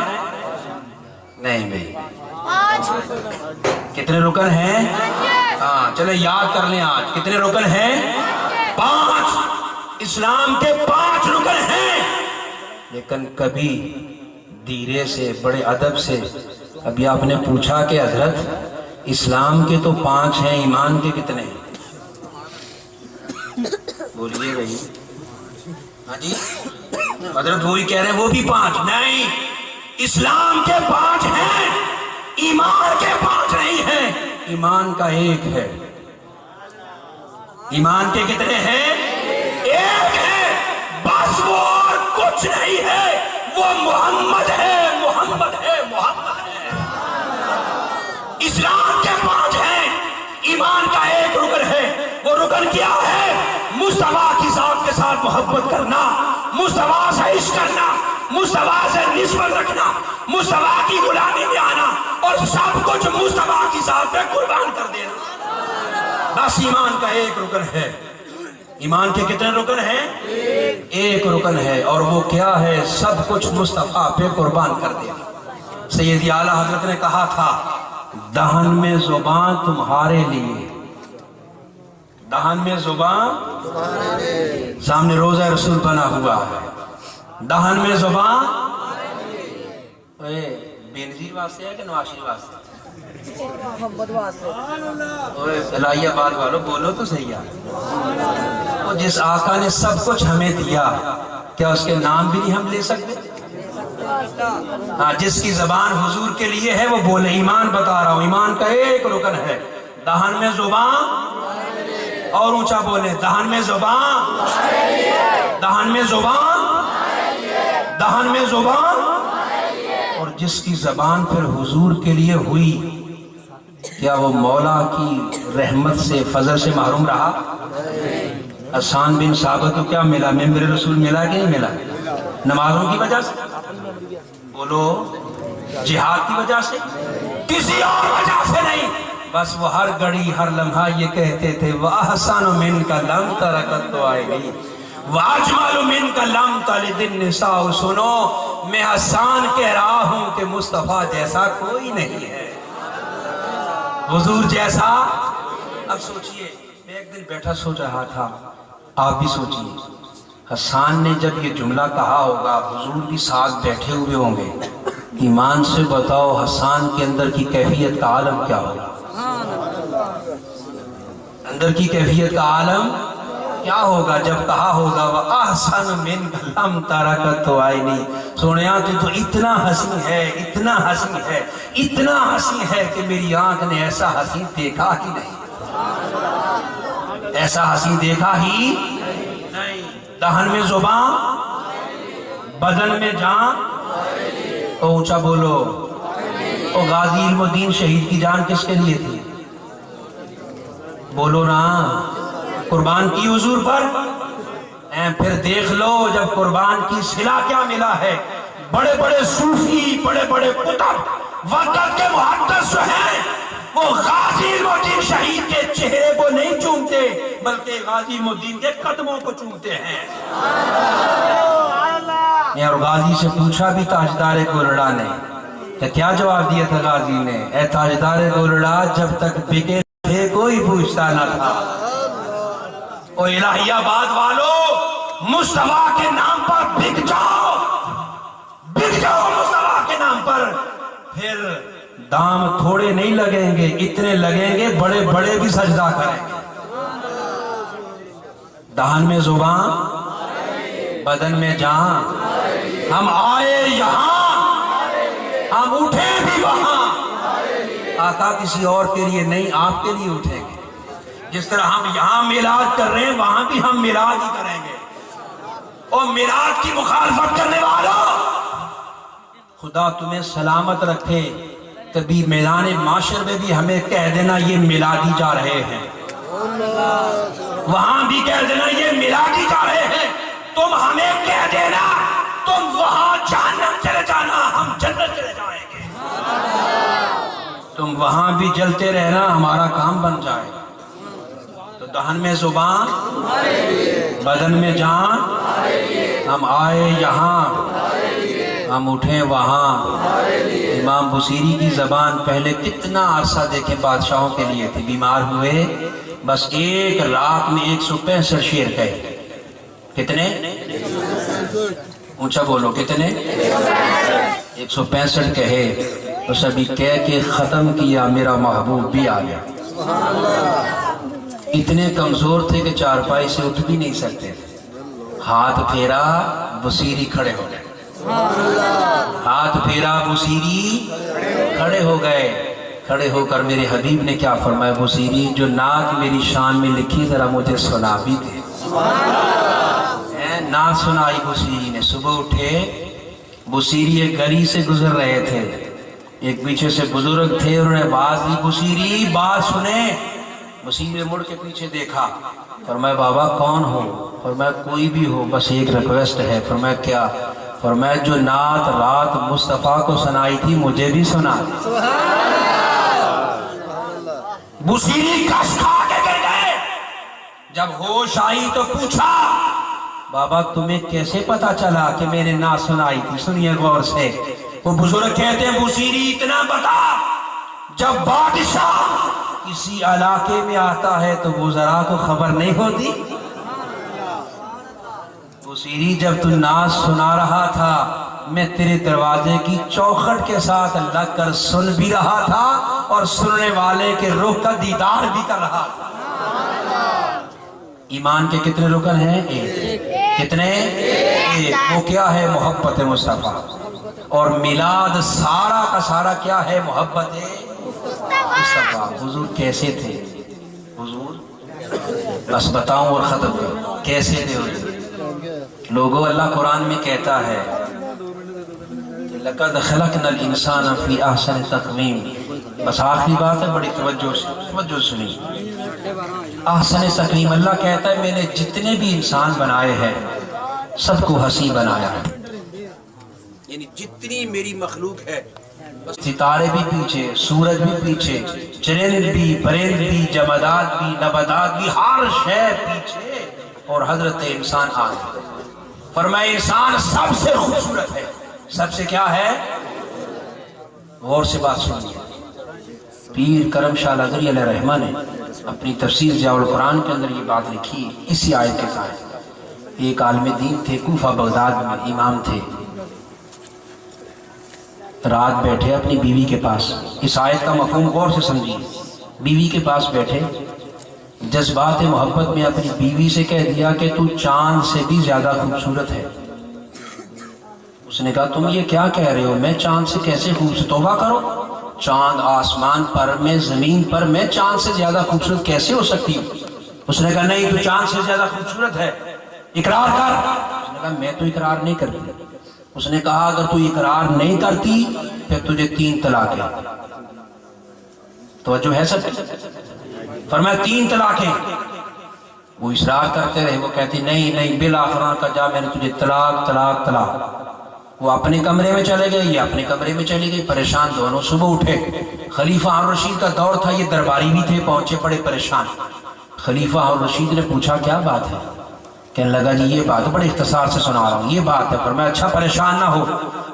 A: نہیں بھائی، کتنے رکن ہیں؟ ہاں چلے یاد کر لیں، آج کتنے رکن ہیں؟ 5، اسلام کے 5 رکن ہیں، لیکن کبھی دھیرے سے بڑے ادب سے ابھی آپ نے پوچھا کہ حضرت اسلام کے تو 5 ہیں، ایمان کے کتنے ہیں؟ بولیے بھائی، ہاں جی حضرت وہی کہہ رہے ہیں وہ بھی 5 نہیں، اسلام کے 5 ہیں، ایمان کے 5 نہیں ہیں، ایمان کا 1 ہے۔ ایمان کے کتنے ہیں؟ 1 ہے، بس وہ اور کچھ نہیں ہے، وہ محمد ہے، محمد ہے، محمد ہے۔ اسلام کے 5 ہیں، ایمان کا 1 رکن ہے، وہ رکن کیا ہے؟ مصطفیٰ کی ذات کے ساتھ محبت کرنا، مصطفیٰ سے عشق کرنا، مصطفیٰ سے نسبت رکھنا، مصطفیٰ کی غلامی میں آنا، اور سب کچھ مصطفیٰ کی ذات پہ قربان کر دینا، بس ایمان کا 1 رکن ہے۔ ایمان کے کتنے رکن ہیں؟ 1 رکن ہے، اور وہ کیا ہے؟ سب کچھ مصطفیٰ پہ قربان کر دینا۔ سید اعلیٰ حضرت نے کہا تھا، دہن میں زبان تمہارے لیے، دہن میں زبان، سامنے روزہ رسول بنا ہوا ہے، دہن میں زبان، بینظیر واسطے ہے کہ نواشر واسطے؟
B: محمد واسطے۔
A: الہی آباد والوں بولو تو صحیح ہے، وہ جس آقا نے سب کچھ ہمیں دیا، کیا اس کے نام بھی نہیں ہم لے سکتے؟ ہاں، جس کی زبان حضور کے لیے ہے وہ بولے۔ ایمان بتا رہا ہوں، ایمان کا 1 رکن ہے، دہن میں زبان، اور اونچا بولے، دہن میں زبان، دہن میں زبان، دہن میں زبان، اور جس کی زبان پھر حضور کے لیے ہوئی، کیا وہ مولا کی رحمت سے، فضل سے محروم رہا؟ حسان بن ثابت کو کیا ملا؟ ممبر رسول ملا کہ نہیں ملا؟ نمازوں کی وجہ سے؟ بولو، جہاد کی وجہ سے؟ کسی اور وجہ سے نہیں، بس وہ ہر گھڑی ہر لمحہ یہ کہتے تھے، وَأَحْسَنُ مِنْكَ لَمْ تَرَكَتْ عَيْنِي وَأَجْمَلُ مِنْكَ لَمْ تَلِدِ النِّسَاءُ۔ سنو، میں حسان کہہ رہا ہوں کہ مصطفیٰ جیسا کوئی نہیں ہے، حضور جیسا۔ اب سوچئے، میں ایک دن بیٹھا سوچ رہا تھا، آپ بھی سوچئے، حسان نے جب یہ جملہ کہا ہوگا، حضور بھی ساتھ بیٹھے ہوئے ہوں گے، ایمان سے بتاؤ حسان کے اندر کی کیفیت کا عالم کیا ہوگا؟ اندر کی کیفیت کا عالم کیا ہوگا جب کہا ہوگا وَأَحْسَنُ مِنْكَ لَمْ تَرَكَتْ عَيْنِي۔ سونیا تو اتنا حسین ہے، اتنا حسین ہے، اتنا حسین ہے کہ میری آنکھ نے ایسا حسین دیکھا ہی نہیں، ایسا حسین دیکھا ہی نہیں۔ دہن میں زبان، بدن میں جان، اونچا بولو، وہ غازی علم الدین شہید کی جان کس کے لیے تھی؟ بولو نا، قربان کی حضور پر۔ پھر دیکھ لو جب قربان کی صلہ کیا ملا ہے، بڑے بڑے صوفی، بڑے بڑے کتب وقت کے محدث جو ہیں وہ غازی علم الدین شہید کے چہرے کو نہیں چومتے بلکہ غازی علم الدین کے قدموں کو چومتے ہیں۔ اور غازی سے پوچھا بھی تاجدار گولڑا نے کہ کیا جواب دیا تھا غازی نے؟ اے تاجدار گولڑا، جب تک بکے تھے کوئی پوچھتا نہ تھا۔ او الہی آباد والو، مصطفیٰ کے نام پر بک جاؤ، بک جاؤ مصطفیٰ کے نام پر، پھر دام تھوڑے نہیں لگیں گے، اتنے لگیں گے بڑے بڑے بھی سجدہ کریں گے۔ دہن میں زبان، بدن میں جان، ہم آئے یہاں، ہم اٹھے بھی وہاں۔ آقا کسی اور کے لیے نہیں، آپ کے لیے اٹھیں گے۔ جس طرح ہم یہاں میلاد کر رہے ہیں وہاں بھی ہم میلاد ہی کریں گے۔ اور میلاد کی مخالفت کرنے والوں، خدا تمہیں سلامت رکھے، کبھی میدان معاشر میں بھی ہمیں کہہ دینا یہ میلادی جا رہے ہیں، وہاں بھی کہہ دینا یہ میلادی جا رہے ہیں۔ تم ہمیں کہہ دینا تم وہاں جہنم چلے جانا، ہم جنت چلے جائیں گے۔ تم وہاں بھی جلتے رہنا، ہمارا کام بن جائے۔ تو دہن میں زبان، بدن میں جان، ہم آئے یہاں، ہم اٹھیں وہاں۔ امام بصیری کی زبان پہلے کتنا عرصہ دیکھیں بادشاہوں کے لیے تھی، بیمار ہوئے بس ایک رات میں 165 شعر کہے۔ کتنے؟ اونچا بولو، کتنے؟ 165 کہے، بس ابھی کہہ کے ختم کیا، میرا محبوب بھی آ گیا۔ اتنے کمزور تھے کہ چارپائی سے اٹھ بھی نہیں سکتے تھے۔ ہاتھ پھیرا، بصیری کھڑے ہو گئے۔ ہاتھ پھیرا، بصیری کھڑے ہو گئے۔ کھڑے ہو کر میرے حبیب نے کیا فرمایا؟ بصیری، جو نعت میری شان میں لکھی ذرا مجھے سنا بھی دے۔ نعت سنائی بصیری نے۔ صبح اٹھے، بصیری ایک گلی سے گزر رہے تھے، ایک پیچھے سے بزرگ تھے، انہوں نے باز دی، بصیری بات سنیں۔ بصیری نے مڑ کے پیچھے دیکھا، فرمایا بابا کون ہو؟ فرمایا کوئی بھی ہو، بس ایک ریکویسٹ ہے۔ فرمایا کیا؟ فرمایا جو نعت رات مصطفیٰ کو سنائی تھی مجھے بھی سنا۔ بصیری کش کھا کے گر گئے۔ جب ہوش آئی تو پوچھا، بابا تمہیں کیسے پتا چلا کہ میں نے نعت سنائی تھی؟ سنیے غور سے۔ وہ بزرگ کہتے ہیں بصیری اتنا بتا، جب بادشاہ کسی علاقے میں آتا ہے تو وزراء کو خبر نہیں ہوتی؟ بصیری جب تو نعت سنا رہا تھا میں تیرے دروازے کی چوکھٹ کے ساتھ لگ کر سن بھی رہا تھا اور سننے والے کے رخ کا دیدار بھی کر رہا تھا۔ ایمان کے کتنے رکن ہیں؟ ایک۔ کتنے؟ ایک۔ وہ کیا ہے؟ محبت مصطفیٰ۔ اور میلاد سارا کا سارا کیا ہے؟ محبت مصطفیٰ۔ حضور کیسے تھے؟ حضور بس بتاؤں اور ختم کروں، کیسے تھے حضور؟ لوگوں، اللہ قرآن میں کہتا ہے لَقَدْ خَلَقْنَا الْإِنسَانَ فِي أَحْسَنِ تَقْوِيمٍ۔ بس آخری بات ہے، بڑی توجہ سنی۔ احسن تقویم، اللہ کہتا ہے میں نے جتنے بھی انسان بنائے ہیں سب کو حسین بنایا ہے، یعنی جتنی میری مخلوق ہے، ستارے بھی پیچھے، سورج بھی پیچھے، چرند بھی، پرند بھی، جمادات بھی، نباتات بھی، ہر شے پیچھے، اور حضرت انسان آگے۔ فرمائے انسان سب سے خوبصورت ہے۔ سب سے کیا ہے؟ غور سے بات سنیے۔ پیر کرم شاہ لغری علیہ رحمہ نے اپنی تفسیر ضیاء القرآن کے اندر یہ بات لکھی اسی آیت کے تحت۔ ایک عالم دین تھے، کوفہ بغداد میں امام تھے، رات بیٹھے اپنی بیوی کے پاس۔ اس آیت کا مفہوم غور سے سمجھیے۔ بیوی کے پاس بیٹھے، جذبات محبت میں اپنی بیوی سے کہہ دیا کہ تو چاند سے بھی زیادہ خوبصورت ہے۔ اس نے کہا تم یہ کیا کہہ رہے ہو؟ میں چاند سے کیسے خوبصورت؟ توبہ کرو، چاند آسمان پر، میں زمین پر، میں چاند سے زیادہ خوبصورت کیسے ہو سکتی ہوں؟ اس نے کہا نہیں، تو چاند سے زیادہ خوبصورت ہے، اقرار کر۔ اس نے کہا میں تو اقرار نہیں کر رہی۔ اس نے کہا اگر تو اقرار نہیں کرتی پھر تجھے 3 طلاقیں. توجہ ہے سب؟ فرمایا 3 طلاقیں. وہ اصرار کرتے رہے. وہ کہتی نہیں بالآخر کا جا میں نے تجھے طلاق. وہ اپنے کمرے میں چلے گئے, یہ اپنے کمرے میں چلی گئی. پریشان دونوں. صبح اٹھے. خلیفہ ہارون رشید کا دور تھا, یہ درباری بھی تھے, پہنچے بڑے پریشان. خلیفہ ہارون رشید نے پوچھا کیا بات ہے؟ کہنے لگا جی یہ بات بڑے اختصار سے سنا رہا ہوں, یہ بات ہے. فرمایا اچھا پریشان نہ ہو,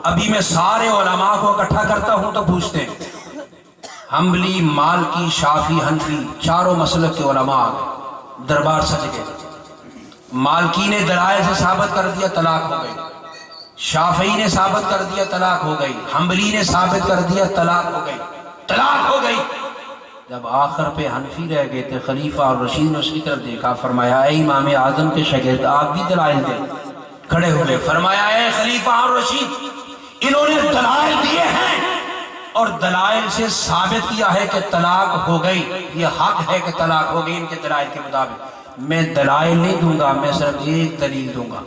A: ابھی میں سارے علماء کو اکٹھا کرتا ہوں تو پوچھتے ہیں. حنبلی, مالکی, شافعی, حنفی, چاروں مسلک کے علماء دربار سج گئے. مالکی نے دلائل سے ثابت کر دیا طلاق ہو گئی, شافعی نے ثابت کر دیا طلاق ہو گئی, حنبلی نے ثابت کر دیا طلاق ہو گئی. جب آخر پہ حنفی رہ گئے تھے, خلیفہ اور رشید نے اس کی طرف دیکھا. فرمایا اے امام اعظم کے شاگرد, آپ بھی دلائل دیں. کھڑے ہوئے. فرمایا اے خلیفہ اور رشید, انہوں نے دلائل دیے ہیں اور دلائل سے ثابت کیا ہے کہ طلاق ہو گئی. یہ حق ہے کہ طلاق ہو گئی ان کے دلائل کے مطابق. میں دلائل نہیں دوں گا, میں صرف ایک دلیل دوں گا,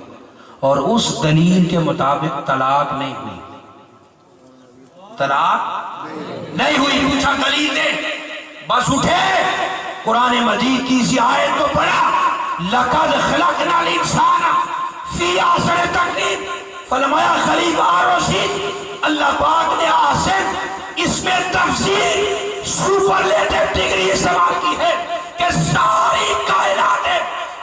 A: اور اس دلیل کے مطابق طلاق نہیں ہوئی. پوچھا دلیل دے. بس اٹھے, قرآن مجید کی اسی آیت کو پڑھا. لقد خلقنا الانسان فی احسن تقویم. فرمایا خلیفہ رشید, اللہ پاک نے احسن اس میں تفسیر سپرلیٹو ڈگری استعمال کی ہے کہ ساری کائنات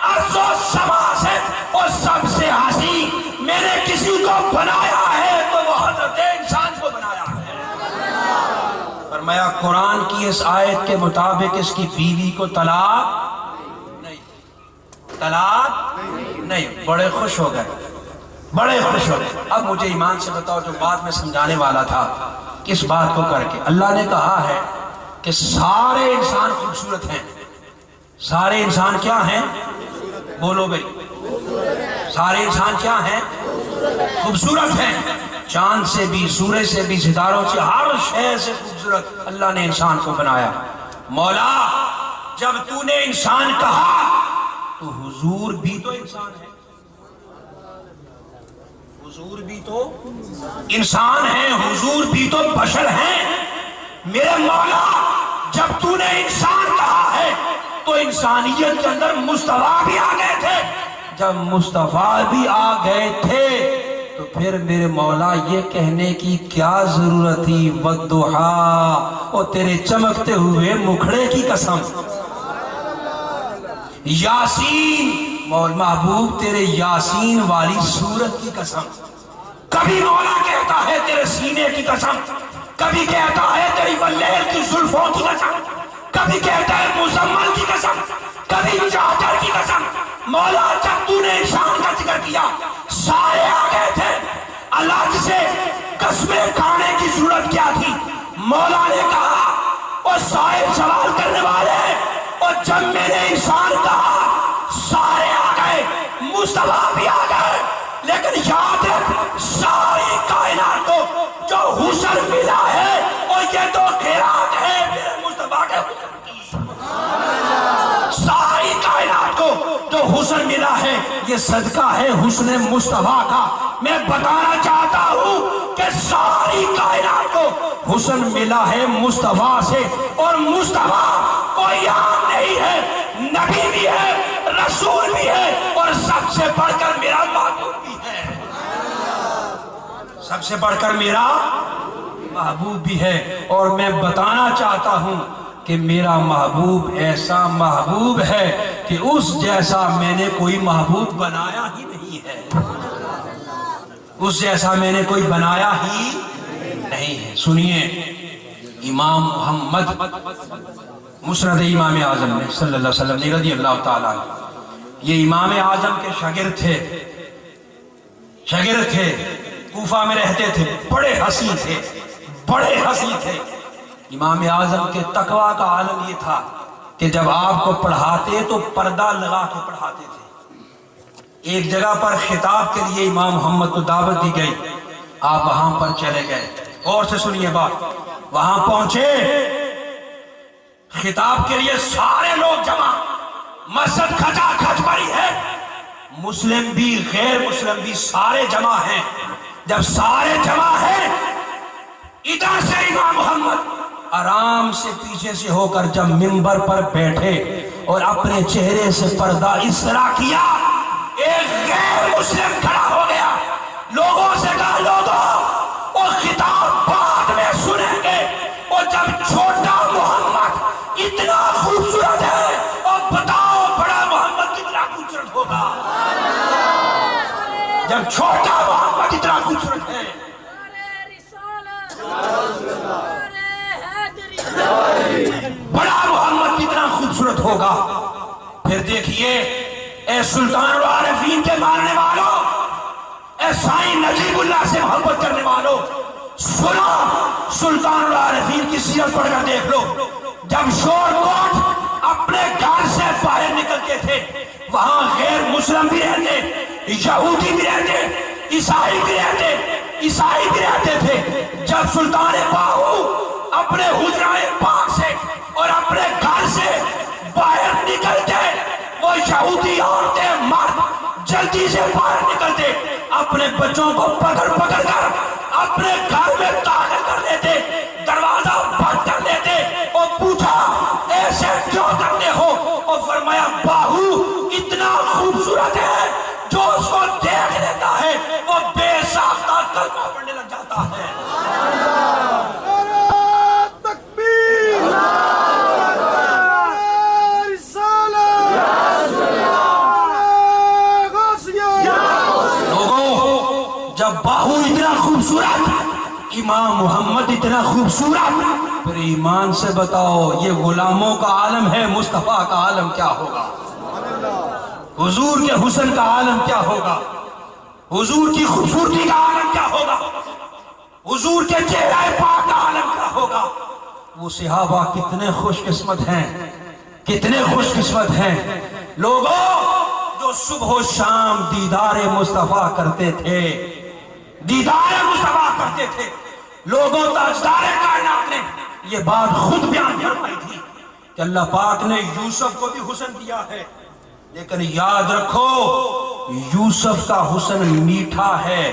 A: ارض و سما سے اور سب سے حسین میں نے کسی کو بنایا ہے تو وہ حضرت انسان کو بنایا ہے. فرمایا قرآن کی اس آیت کے مطابق اس کی بیوی کو طلاق نہیں. بڑے خوش ہو گئے. اب مجھے ایمان سے بتاؤ, جو بات میں سمجھانے والا تھا کس بات کو کر کے. اللہ نے کہا ہے کہ سارے انسان خوبصورت ہیں. سارے انسان کیا ہیں؟ بولو بھائی, سارے انسان کیا ہیں؟ خوبصورت ہیں. چاند سے بھی, سورج سے بھی, ستاروں سے, ہر شے سے خوبصورت اللہ نے انسان کو بنایا. مولا جب تو نے انسان کہا تو حضور بھی تو انسان ہے. حضور بھی تو انسان ہیں, حضور بھی تو بشر ہیں. میرے مولا جب تو نے انسان کہا ہے تو انسانیت کے اندر مصطفیٰ بھی آ گئے تھے. جب مصطفیٰ بھی آ گئے تھے تو پھر میرے مولا یہ کہنے کی کیا ضرورت تھی والضحیٰ, اور تیرے چمکتے ہوئے مکھڑے کی قسم, یاسین محبوب تیرے یاسین والی سورت کی قسم. کبھی مولا کہتا ہے تیرے سینے کی قسم, کبھی کہتا ہے تیری واللیل کی زلفوں کی قسم, کبھی کہتا ہے مزمل کی قسم, کبھی چادر کی قسم. مولا جب تو نے انسان کا ذکر کیا سارے آ گئے تھے. اللہ سے قسمیں کھانے کی ضرورت کیا تھی؟ مولا نے کہا اور صاحب سوال کرنے والے, اور جب میں نے انسان کہا سارے آ گئے, مصطفیٰ بھی آ گئے. لیکن یاد ہے ساری کائنات کو جو حسن ملا ہے اور یہ تو خیرات ہے میرے مصطفیٰ کے حسن کی. ساری کائنات کو جو حسن ملا ہے یہ صدقہ ہے حسن مصطفیٰ کا. میں بتانا چاہتا ہوں کہ ساری کائنات کو حسن ملا ہے مصطفیٰ سے, اور مصطفیٰ کوئی عام نہیں ہے, نبی بھی ہے, رسول بھی ہے, اور سب سے بڑھ کر میرا محبوب بھی ہے. سب سے بڑھ کر میرا محبوب بھی ہے. اور میں بتانا چاہتا ہوں کہ میرا محبوب ایسا محبوب ہے کہ اس جیسا میں نے کوئی محبوب بنایا ہی نہیں ہے. اس جیسا میں نے کوئی بنایا ہی نہیں ہے. سنیے, امام محمد مسند امام اعظم نے صلی اللہ علیہ وسلم رضی اللہ تعالیٰ عنہ, یہ امام اعظم کے شاگرد تھے, کوفہ میں رہتے تھے, بڑے حسین تھے. امام اعظم کے تقویٰ کا عالم یہ تھا کہ جب آپ کو پڑھاتے تو پردہ لگا کے پڑھاتے تھے. ایک جگہ پر خطاب کے لیے امام محمد کو دعوت دی گئی, آپ وہاں پر چلے گئے. اور سے سنیے بات, وہاں پہنچے, خطاب کے لیے سارے لوگ جمع, مسجد کھچا کھچ بھری ہے, مسلم بھی غیر مسلم بھی سارے جمع ہیں. جب سارے جمع ہیں، ادھر سے امام محمد آرام سے پیچھے سے ہو کر جب منبر پر بیٹھے اور اپنے چہرے سے پردہ اس طرح کیا، ایک غیر مسلم کھڑا ہو گیا، لوگوں سے کہا لوگوں وہ خطاب بعد میں سنیں گے، اور جب چھوٹا محمد اتنا خوبصورت ہے، اور بتاؤ بڑا محمد کتنا خوبصورت ہوگا؟ جب چھوٹا محمد اتنا خوبصورت ہے، بڑا محمد کتنا خوبصورت ہوگا؟ پھر دیکھیے اے سلطان العارفین کے ماننے والوں، اے سائیں نجیب اللہ سے محبت کرنے والوں، سنو سلطان العارفین کی سیرت پڑھ کر دیکھ لو۔ جب شور کوٹ اپنے گھر سے باہر نکلتے تھے، وہاں غیر مسلم بھی رہتے، یہودی بھی رہتے، عیسائی بھی رہتے تھے۔ جب سلطان باہو اپنے حجرہ پاک سے اور اپنے گھر سے باہر نکلتے، وہ یہودی عورتیں مرد جلدی سے باہر نکلتے، اپنے بچوں کو پکڑ کر اپنے گھر میں داخل کر لیتے، دروازہ بند کر لیتے، اور پوچھا ایسے کیوں کرتے ہو؟ اور فرمایا باہو اتنا خوبصورت ہے، جو اس کو دیکھ لیتا ہے وہ بے ساختہ کلمہ پڑھنے لگ جاتا ہے۔ جب باہو اتنا خوبصورت، امام محمد اتنا خوبصورت، پھر ایمان سے بتاؤ یہ غلاموں کا عالم ہے، مصطفیٰ کا عالم کیا ہوگا؟ حضور کے حسن کا عالم کیا ہوگا؟ حضور کی خوبصورتی کا عالم کیا ہوگا؟ حضور کے چہرہ پاک کا عالم کیا ہوگا؟ وہ صحابہ کتنے خوش قسمت ہیں، کتنے خوش قسمت ہیں لوگوں جو صبح و شام دیدار مصطفیٰ کرتے تھے، دیدار مصطفیٰ کرتے تھے۔ لوگوں تاجدار کائنات نے یہ بات خود بیان فرمائی تھی کہ اللہ پاک نے یوسف کو بھی حسن دیا ہے، لیکن یاد رکھو یوسف کا حسن میٹھا ہے۔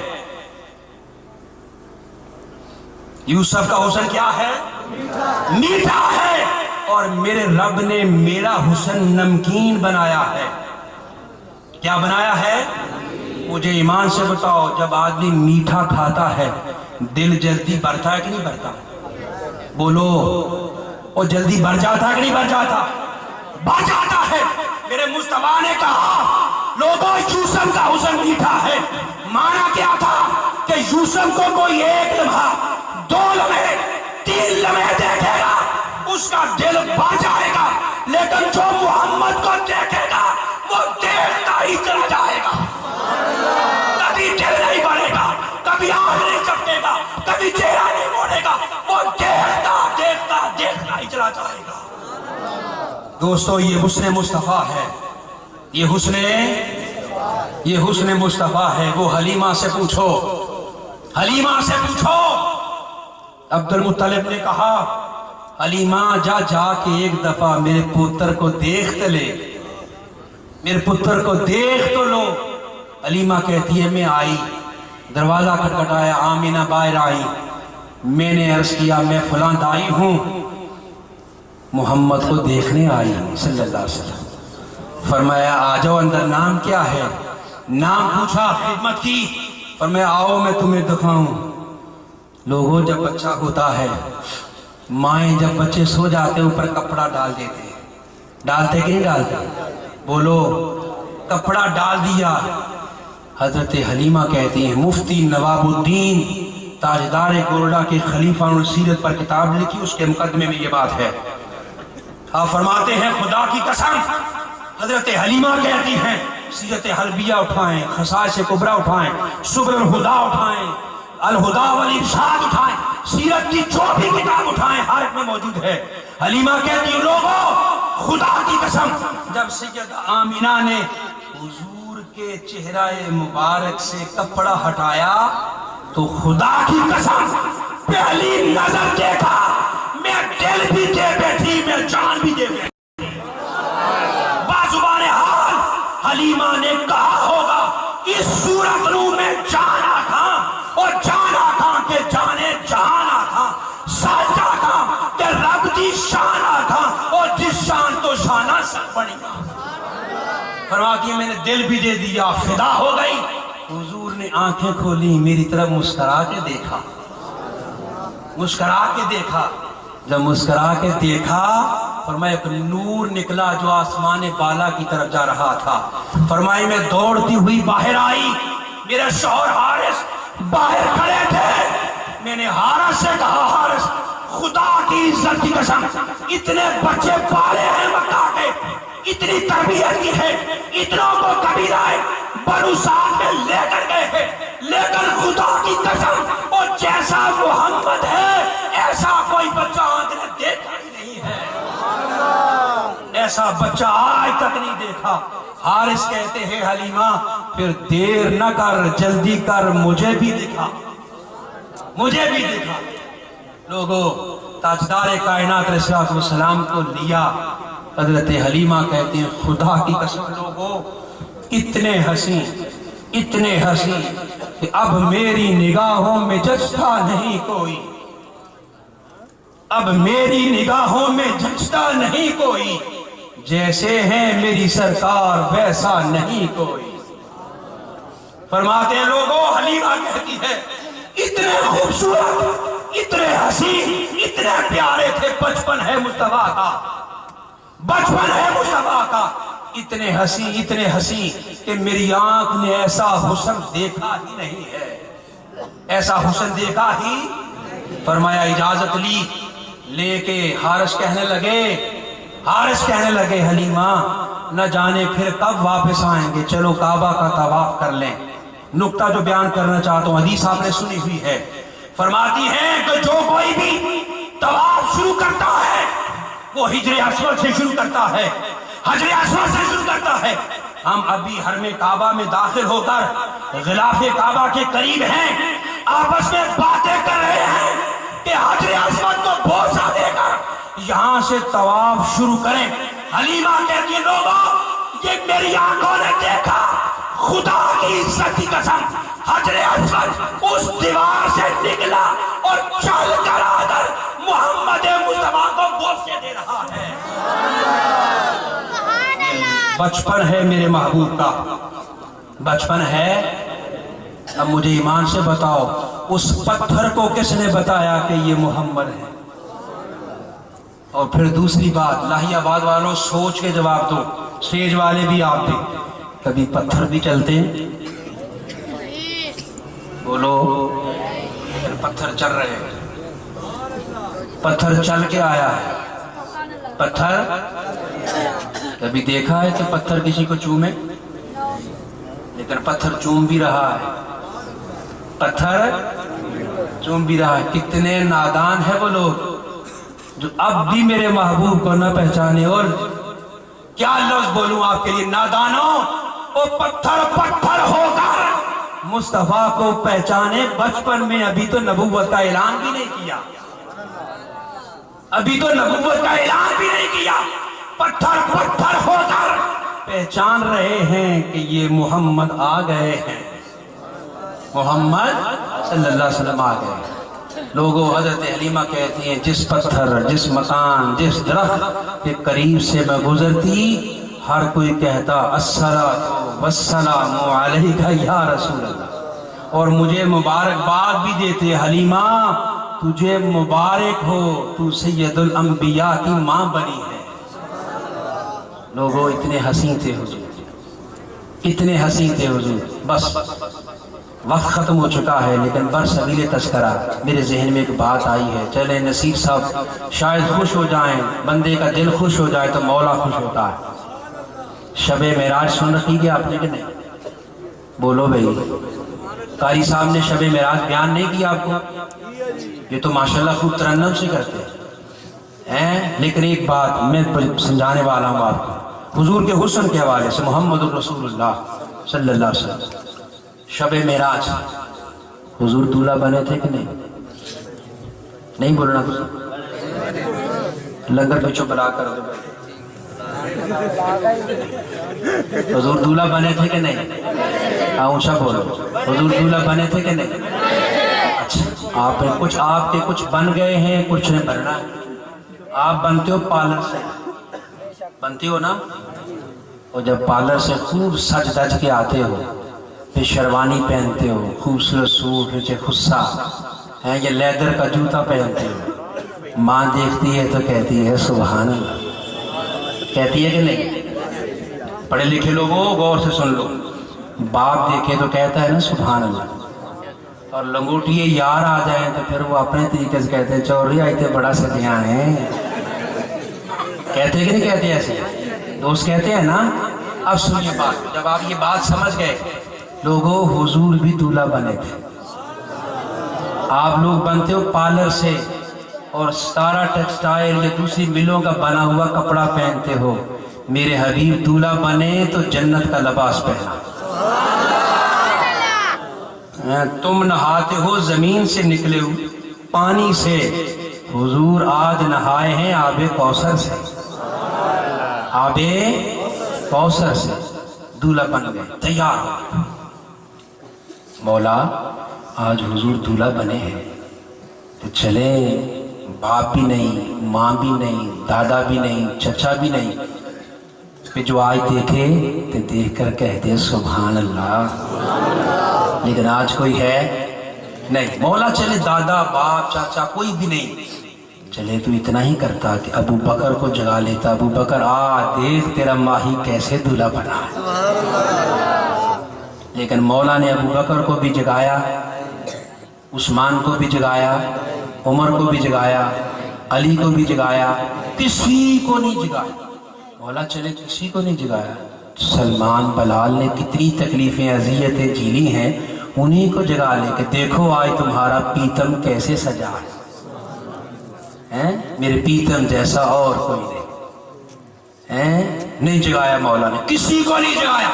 A: یوسف کا حسن کیا ہے؟ میٹھا ہے۔ اور میرے رب نے میرا حسن نمکین بنایا ہے۔ کیا بنایا ہے؟ مجھے ایمان سے بتاؤ، جب آدمی میٹھا کھاتا ہے دل جلدی بڑھتا ہے کہ نہیں بڑھتا؟ بولو، وہ جلدی بڑھ جاتا ہے کہ نہیں بڑھ جاتا؟ بڑھ جاتا ہے۔ میرے مصطفیٰ نے کہا لوگوں یوسف کا حسن میٹھا ہے۔ مانا کیا تھا کہ یوسف کو کوئی ایک لمحہ، 2 لمحے، 3 لمحے دیکھے گا اس کا دل بڑھ جائے گا، لیکن جو محمد کو دیکھے گا وہ دیکھتا ہی چلا جائے گا۔ کبھی دل نہیں بڑھے گا، کبھی آنکھ نہیں چپکے گا، کبھی چہرہ نہیں موڑے گا، وہ دیکھتا ہی چلا جائے گا۔ دوستو یہ حسن مصطفیٰ ہے، یہ حسن مصطفیٰ ہے۔ وہ حلیمہ سے پوچھو، حلیمہ سے پوچھو۔ عبد المطلب نے کہا حلیمہ جا کے ایک دفعہ میرے پتر کو دیکھ تو لے، میرے پتر کو دیکھ تو لو۔ حلیمہ کہتی ہے میں آئی، دروازہ کھٹکھٹایا، آمینہ باہر آئی، میں نے عرض کیا میں فلاں دائی ہوں، محمد کو دیکھنے آئی صلی اللہ علیہ وسلم۔ فرمایا آ جاؤ اندر، نام کیا ہے؟ نام پوچھا، خدمت کی، فرمایا آؤ میں تمہیں دکھاؤں۔ لوگوں جب بچہ ہوتا ہے، مائیں جب بچے سو جاتے اوپر کپڑا ڈال دیتے، ڈالتے کہ نہیں ڈالتے؟ بولو، کپڑا ڈال دیا۔ حضرت حلیمہ کہتی ہیں مفتی نواب الدین تاجدار گورڈا کے خلیفہ السیرت پر کتاب لکھی، اس کے مقدمے میں یہ بات ہے۔ آپ فرماتے ہیں خدا کی قسم، حضرت حلیمہ کہتی ہیں سیرت حلبیہ اٹھائیں، خصائص کبریٰ اٹھائیں، سبل الہدا اٹھائیں، الہدا والارشاد اٹھائیں، سیرت کی جو بھی کتاب اٹھائیں ہر ایک میں موجود ہے۔ حلیمہ کہتی ہیں لوگوں خدا کی قسم، جب سیدہ آمینہ نے حضور کے چہرہ مبارک سے کپڑا ہٹایا تو خدا کی قسم پہلی نظر دیکھا، میں دل بھی دے بیٹھی، میں جان بھی دے بیٹھی۔ بازبان حال حلیمہ نے کہا ہوگا اس صورت نو میں جان آکھاں اور پڑی. فرماتی ہے میں نے دل بھی دے دیا, فدا ہو گئی. حضور نے آنکھیں کھولی, میری طرف مسکرا کے دیکھا, مسکرا کے دیکھا. جب مسکرا کے دیکھا فرمایا ایک نور نکلا جو آسمان بالا کی طرف جا رہا تھا. فرمائی میں دوڑتی ہوئی باہر آئی, میرے شوہر حارث باہر کھڑے تھے. میں نے حارث سے کہا, حارث خدا کی عزت کی قسم اتنے بچے پالے ہیں مکہ کے, اتنی تربیت کی ہے, اتنوں کو قبیلہ بنو سعد میں لے کر گئے ہیں, لیکن خدا کی قسم اور جیسا محمد ہے ایسا کوئی بچہ آج نے دیکھا ہی نہیں ہے, ایسا بچہ آج تک نہیں دیکھا. حارث کہتے ہیں حلیمہ پھر دیر نہ کر, جلدی کر, مجھے بھی دکھا, مجھے بھی دکھا. لوگوں تاجدار کائنات علیہ الصلوۃ والسلام کو لیا. حضرت حلیمہ کہتے ہیں خدا کی قسم لوگوں اتنے حسین, اتنے حسین کہ اب میری نگاہوں میں جچتا نہیں کوئی, اب میری نگاہوں میں جچتا نہیں کوئی, جیسے ہیں میری سرکار ویسا نہیں کوئی. فرماتے ہیں لوگوں حلیمہ کہتی ہے اتنے خوبصورت, اتنے حسین, اتنے پیارے تھے. بچپن ہے مصطفیٰ کا, بچپن ہے مصطفیٰ کا, اتنے حسین کہ میری آنکھ نے ایسا حسن دیکھا ہی نہیں ہے, ایسا حسن دیکھا ہی. فرمایا اجازت لی, لے کے حارث کہنے لگے حلیمہ نہ جانے پھر کب واپس آئیں گے, چلو کعبہ کا طواف کر لیں. نقطہ جو بیان کرنا چاہتا ہوں حدیث آپ نے سنی ہوئی ہے. فرماتی ہیں کہ جو کوئی بھی طواف شروع کرتا ہے وہ حجر اسود سے شروع کرتا ہے, حجر اسود سے شروع کرتا ہے. ہم ابھی حرم کعبہ میں داخل ہو کر غلاف کعبہ کے قریب ہیں, آپس میں باتیں کر رہے ہیں کہ حجر اسود کو بوسہ دے کر یہاں سے طواف شروع کریں. حلیمہ کہتی ہے لوگوں یہ میری آنکھوں نے دیکھا, خدا کی عزت کی قسم حجر اسود اس دیوار سے نکلا اور چل کر آ کر محمد مصطفیٰ کو بوسے دے رہا ہے. بچپن ہے میرے محبوب کا, بچپن ہے. اب مجھے ایمان سے بتاؤ اس پتھر کو کس نے بتایا کہ یہ محمد ہے؟ اور پھر دوسری بات لاہی آباد والوں سوچ کے جواب دو, اسٹیج والے بھی آپ بھی, کبھی پتھر بھی چلتے ہیں؟ بولو. پتھر چل رہے ہیں, پتھر چل کے آیا ہے. پتھر کبھی دیکھا ہے کہ پتھر کسی کو چومے؟ لیکن پتھر چوم بھی رہا ہے, پتھر چوم بھی رہا ہے. کتنے نادان ہیں وہ لوگ جو اب بھی میرے محبوب کو نہ پہچانے. اور کیا لفظ بولوں آپ کے لیے, نادانوں وہ پتھر پتھر ہو کر مصطفیٰ کو پہچانے. بچپن میں ابھی تو نبوت کا اعلان بھی نہیں کیا, ابھی تو نبوت کا اعلان بھی نہیں کیا, پتھر پتھر ہو کر پہچان رہے ہیں کہ یہ محمد آ گئے ہیں, محمد صلی اللہ علیہ وسلم آ گئے ہیں. لوگوں حضرت حلیمہ کہتی ہیں جس پتھر, جس مکان, جس درخت کے قریب سے میں گزرتی ہر کوئی کہتا الصلاۃ والسلام علیک یا رسول اللہ, اور مجھے مبارکباد بھی دیتے حلیمہ تجھے مبارک ہو, تو سید الانبیاء کی ماں بنی ہے. لوگوں اتنے حسین تھے حضور, اتنے حسین تھے حضور. بس وقت ختم ہو چکا ہے لیکن برسبیل تذکرہ میرے ذہن میں ایک بات آئی ہے. چلے نصیر صاحب شاید خوش ہو جائیں, بندے کا دل خوش ہو جائے تو مولا خوش ہوتا ہے. شب معراج سن رکھی ہے آپ نے کہ نہیں؟ بولو بھئی, قاری صاحب نے شب معراج بیان نہیں کیا آپ کو؟ یہ تو ماشاءاللہ خوب ترنم سے کرتے ہیں. لیکن ایک بات میں سمجھانے والا ہوں آپ کو حضور کے حسن کے حوالے سے. محمد الرسول اللہ صلی اللہ علیہ وسلم شب معراج حضور دولہا بنے تھے کہ نہیں؟ نہیں بولنا کچھ, لنگر پیچھو بلا کر دو. حضور دولہا بنے تھے کہ نہیں؟ اونچا بولو, حضور دولہا بنے تھے کہ نہیں؟ اچھا, آپ کے کچھ بن گئے ہیں, کچھ نے بننا ہے. آپ بنتے ہو پالر سے, بنتے ہو نا, اور جب پارلر سے خوب سج دج کے آتے ہو، پھر شیروانی پہنتے ہو، خوبصورت سوٹ، نیچے خصہ ہے، یہ لیدر کا جوتا پہنتے ہو، ماں دیکھتی ہے تو کہتی ہے سبحان اللہ، کہتی ہے کہ نہیں؟ پڑھے لکھے لوگوں غور سے سن لو، باپ دیکھے تو کہتا ہے نا سبحان اللہ، اور لنگوٹیے یار آ جائیں تو پھر وہ اپنے طریقے سے کہتے ہیں چوری آئی تھے بڑا سجیاں ہیں، کہتے ہیں کہ نہیں کہتے ایسے دوست کہتے ہیں نا۔ اب سنیے بات، جب آپ یہ بات سمجھ گئے، لوگوں حضور بھی دولہا بنے تھے، آپ لوگ بنتے ہو پارلر سے اور ستارہ ٹیکسٹائل یا دوسری ملوں کا بنا ہوا کپڑا پہنتے ہو، میرے حبیب دولہا بنے تو جنت کا لباس پہنا، تم نہاتے ہو زمین سے نکلے ہو پانی سے، حضور آج نہائے ہیں آب کوثر سے، آب کوثر سے، دولہا بن گئے، تیار ہو گئے۔ مولا آج حضور دولہا بنے ہیں تو چلے، باپ بھی نہیں، ماں بھی نہیں، دادا بھی نہیں، چچا بھی نہیں، کہ جو آج دیکھے تو دیکھ کر کہتے سبحان اللہ، لیکن آج کوئی ہے نہیں۔ مولا چلے دادا باپ چاچا کوئی بھی نہیں، چلے تو اتنا ہی کرتا کہ ابو بکر کو جگا لیتا، ابو بکر آ دیکھ تیرا ماہی کیسے دولہا بنا ہے، لیکن مولا نے ابو بکر کو بھی جگایا، عثمان کو بھی جگایا، عمر کو بھی جگایا، علی کو بھی جگایا، کسی کو نہیں جگایا، مولا چلے کسی کو نہیں جگایا، سلمان بلال نے کتنی تکلیفیں اذیتیں جھیلی ہیں، انہی کو جگا لے کہ دیکھو آج تمہارا پیتم کیسے سجا ہے، میرے پیتم جیسا اور کوئی نہیں، نہیں جگایا مولا نے، کسی کو نہیں جگایا۔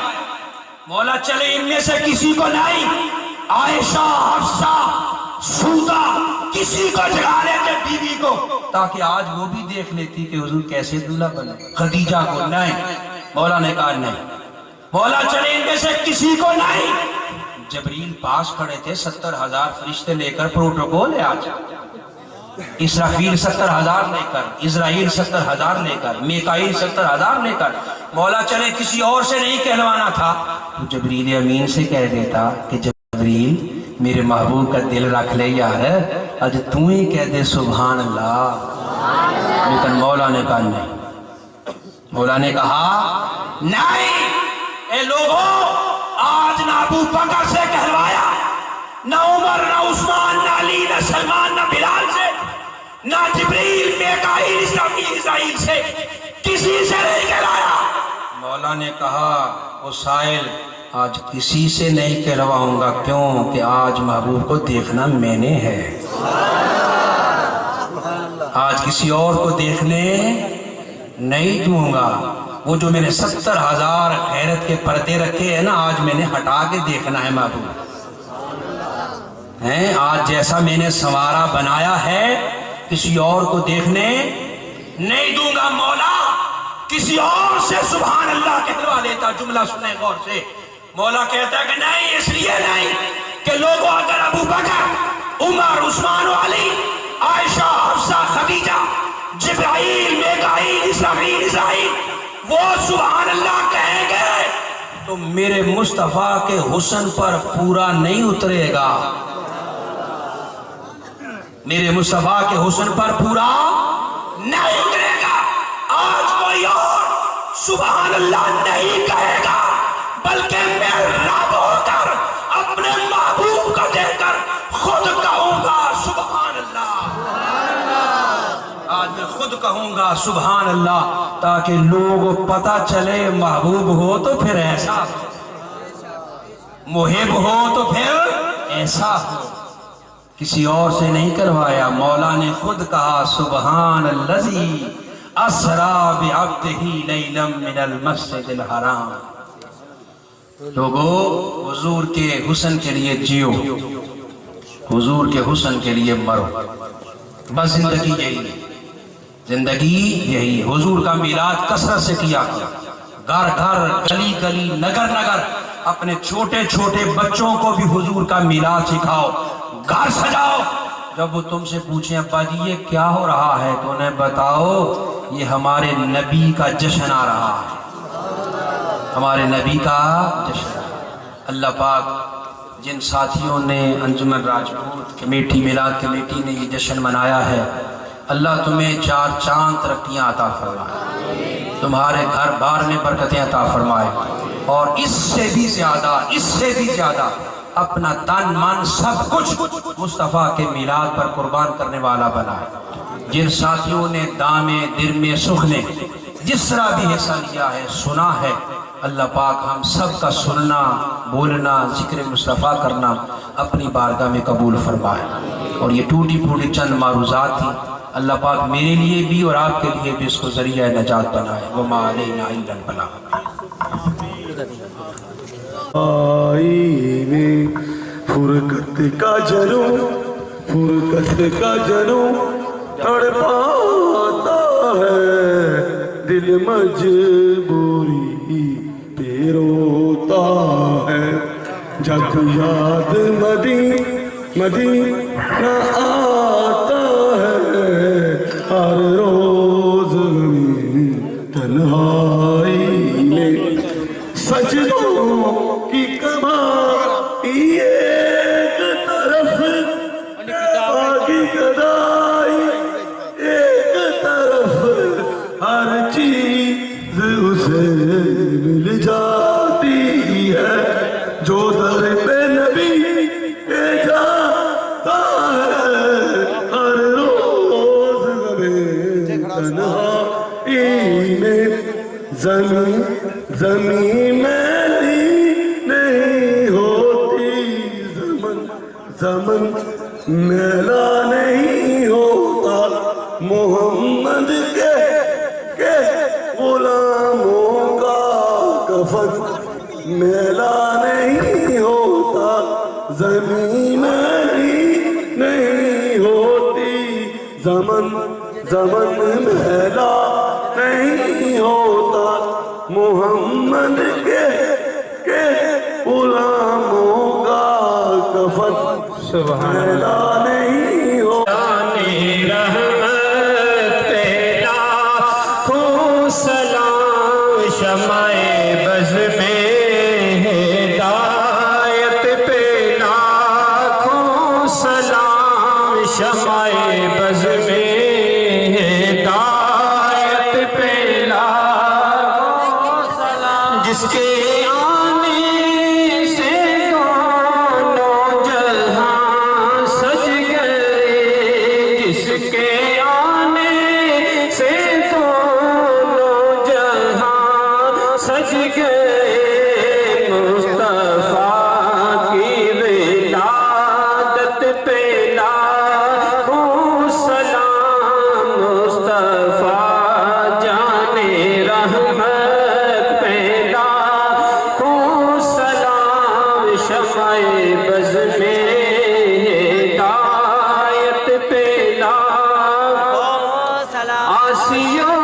A: مولا چلے ان میں سے کسی کو نہیں، عائشہ حفصہ سودا کسی کو جگا لیتے بیوی کو، تاکہ آج وہ بھی دیکھ لیتی کہ حضور کیسے دولہا بنے، خدیجہ کو نہیں، مولا نے کہا نہیں۔ مولا چلے ان میں سے کسی کو نہیں، جبریل پاس کھڑے تھے 70,000 فرشتے لے کر، پروٹوکول ہے آج، اسرافیل 70,000 لے کر، اسرائیل 70,000 لے کر، میکائیل 70,000 لے کر، مولا چلے کسی اور سے نہیں کہلوانا تھا تو جبریل امین سے کہہ دیتا کہ جبریل میرے محبوب کا دل رکھ لے یار، آج تو ہی کہہ دے سبحان اللہ، لیکن مولا نے کہا نہیں، مولا نے کہا نہیں، اے لوگوں آج نہ ابو بکر سے کہلوایا، نہ عمر، نہ عثمان، نہ علی، نہ سلمان، نہ بلال سے، نہ جبریل، میکائیل، اسرائیل سے، کسی سے نہیں کہلایا۔ مولا نے کہا او سائل آج کسی سے نہیں کہلواؤں گا، کیوں کہ آج محبوب کو دیکھنا میں نے ہے، آج کسی اور کو دیکھنے نہیں دوں گا، وہ جو میں نے 70,000 غیرت کے پردے رکھے ہیں نا، آج میں نے ہٹا کے دیکھنا ہے محبوب ہیں، آج جیسا میں نے سنوارا بنایا ہے کسی اور کو دیکھنے نہیں دوں گا۔ مولا کسی اور سے سبحان اللہ کہلوا لیتا، جملہ سنیں غور سے، مولا کہتا ہے کہ نہیں، اس لیے نہیں کہ لوگوں اگر ابو بکر، عمر، عثمان و علی، عائشہ، حفصہ، خدیجہ، جبرائیل، میکائیل، اسرائیل وہ سبحان اللہ کہیں گے تو میرے مصطفیٰ کے حسن پر پورا نہیں اترے گا، میرے مصطفیٰ کے حسن پر پورا نہیں اترے گا۔ آج کوئی اور سبحان اللہ نہیں کہے گا، بلکہ میں رب ہو کر اپنے محبوب کو دیکھ کر خود کہوں گا سبحان اللہ، آج میں خود کہوں گا سبحان اللہ، تاکہ لوگوں کو پتہ چلے محبوب ہو تو پھر ایسا ہو، محب ہو تو پھر ایسا ہو، کسی اور سے نہیں کروایا، مولا نے خود کہا سبحان الذی اسرا بعبدہ لیلا من المسجد الحرام۔ لوگوں حضور کے حسن کے لیے جیو، حضور کے حسن کے لیے مرو، بس زندگی یہی، زندگی یہی، حضور کا میلاد کثرت سے کیا، گھر گھر، گلی گلی، نگر نگر، اپنے چھوٹے چھوٹے بچوں کو بھی حضور کا میلاد سکھاؤ، گھر سجاؤ، جب وہ تم سے پوچھیں ابا جی یہ کیا ہو رہا ہے تو انہیں بتاؤ یہ ہمارے نبی کا جشن آ رہا ہے، ہمارے نبی کا جشن ہے۔ اللہ پاک جن ساتھیوں نے انجمن راجپوت کمیٹی میلاد کمیٹی نے یہ جشن منایا ہے، اللہ تمہیں 4 چاند ترقیاں عطا فرمائے، تمہارے گھر بار میں برکتیں عطا فرمائے، اور اس سے بھی زیادہ اپنا تن من سب کچھ مصطفیٰ کے میلاد پر قربان کرنے والا بنائے۔ جن ساتھیوں نے دامے درمے سخنے جس طرح بھی حصہ لیا ہے، سنا ہے، اللہ پاک ہم سب کا سننا، بولنا، ذکر مصطفیٰ کرنا اپنی بارگاہ میں قبول فرمائے۔ اور یہ ٹوٹی پھوٹی چند معروضات تھی، اللہ پاک میرے لیے بھی اور آپ کے لیے بھی اس کو ذریعہ نجات بنائے۔ وما علینا الا البلاغ۔
D: آئی میں فرقت کا جنوں تڑپاتا ہے، دل مجبوری پہ روتا ہے، جب یاد مدینہ آتا ہے، ہر روز تنہائی میں سجدوں کی کمائی ایک طرف، آگی گدائی ایک طرف، ہر چیز اسے مل جاتی ہے، جو در پہ نبی کے جاتا ہے، ہر روز تنہائی میں زمین میلی نہیں ہوتی، زمن میلا نہیں ہوتا، محمد کے غلاموں کا کفن میلا نہیں ہوتا، زمین میلی نہیں ہوتی، زمن میلا نہیں ہوتا، محمد کے غلاموں کا کفن میلا نہیں ہوتا۔
E: شمع بز میں ہدایت پہ لاکھوں سلام، شمع بز میں ہدایت پہ لاکھوں سلام، جس کے آنے سے دونوں جہاں سج گئے، جس کے آنے سے دونوں جہاں سج گئے، مصطفیٰ کی ولادت پہ لاکھوں سلام، مصطفیٰ جانے رحمت پہ لاکھوں سلام، شمع بز میں ہدایت پہ لاکھوں سلام، آسیوں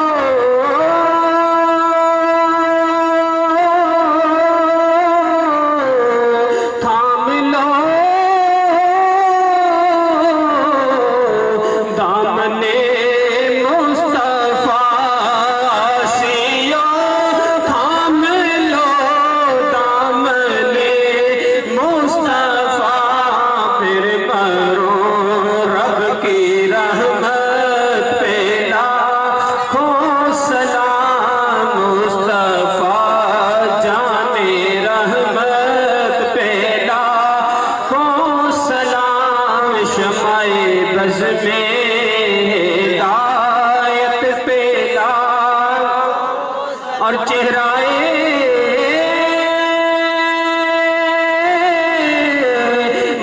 E: اور چہرائے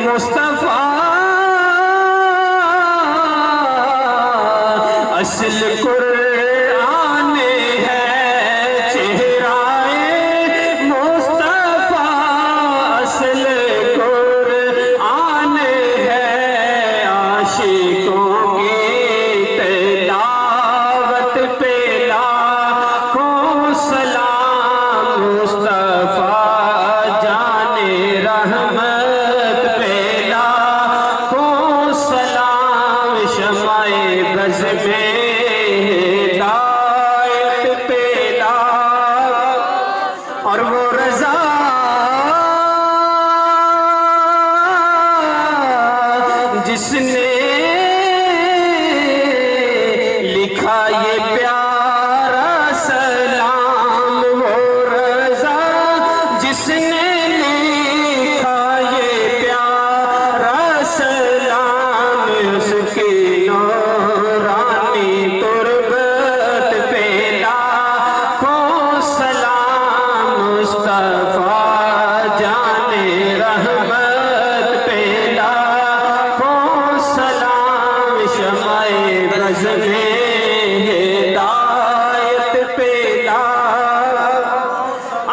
E: مصطفیٰ اصل قرآن ہے، چہرائے مصطفیٰ اصل قرآن ہے، عاشقوں کی تلاوت پہ لاکھوں سلام، اور وہ رضا جس نے لکھا یہ پیارا سلام، وہ رضا جس نے لکھا یہ پیارا سلام، اس کی نورانی تربت پہ لاکھوں سلام، مصطفیٰ جان رحمت پہ لاکھوں سلام، شمع بز میں ہدایت پہ لاکھوں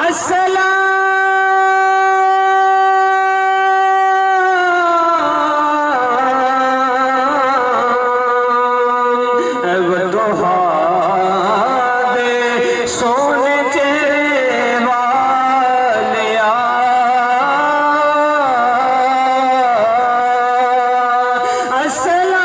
E: السلام۔ والضحیٰ دے سونے چہرے والیا، السلام۔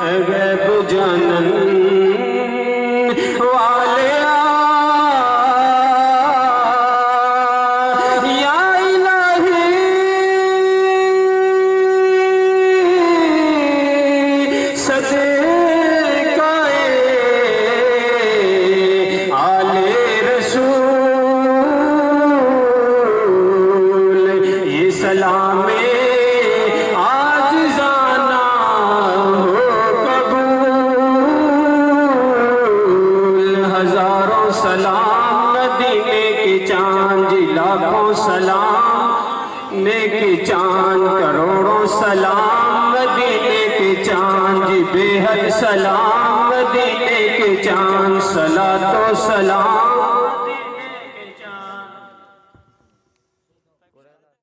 E: غیب جانن والیا، یا الہی صدقہ آل رسول، یہ سلام عاجزانہ ہو قبول، ہزاروں سلام مدینے کے چاند جی، لاکھوں سلام نیک چاند، کروڑوں سلام مدینے کے چاند جی، بے حد سلام مدینے کے چاند، صلاۃ و سلام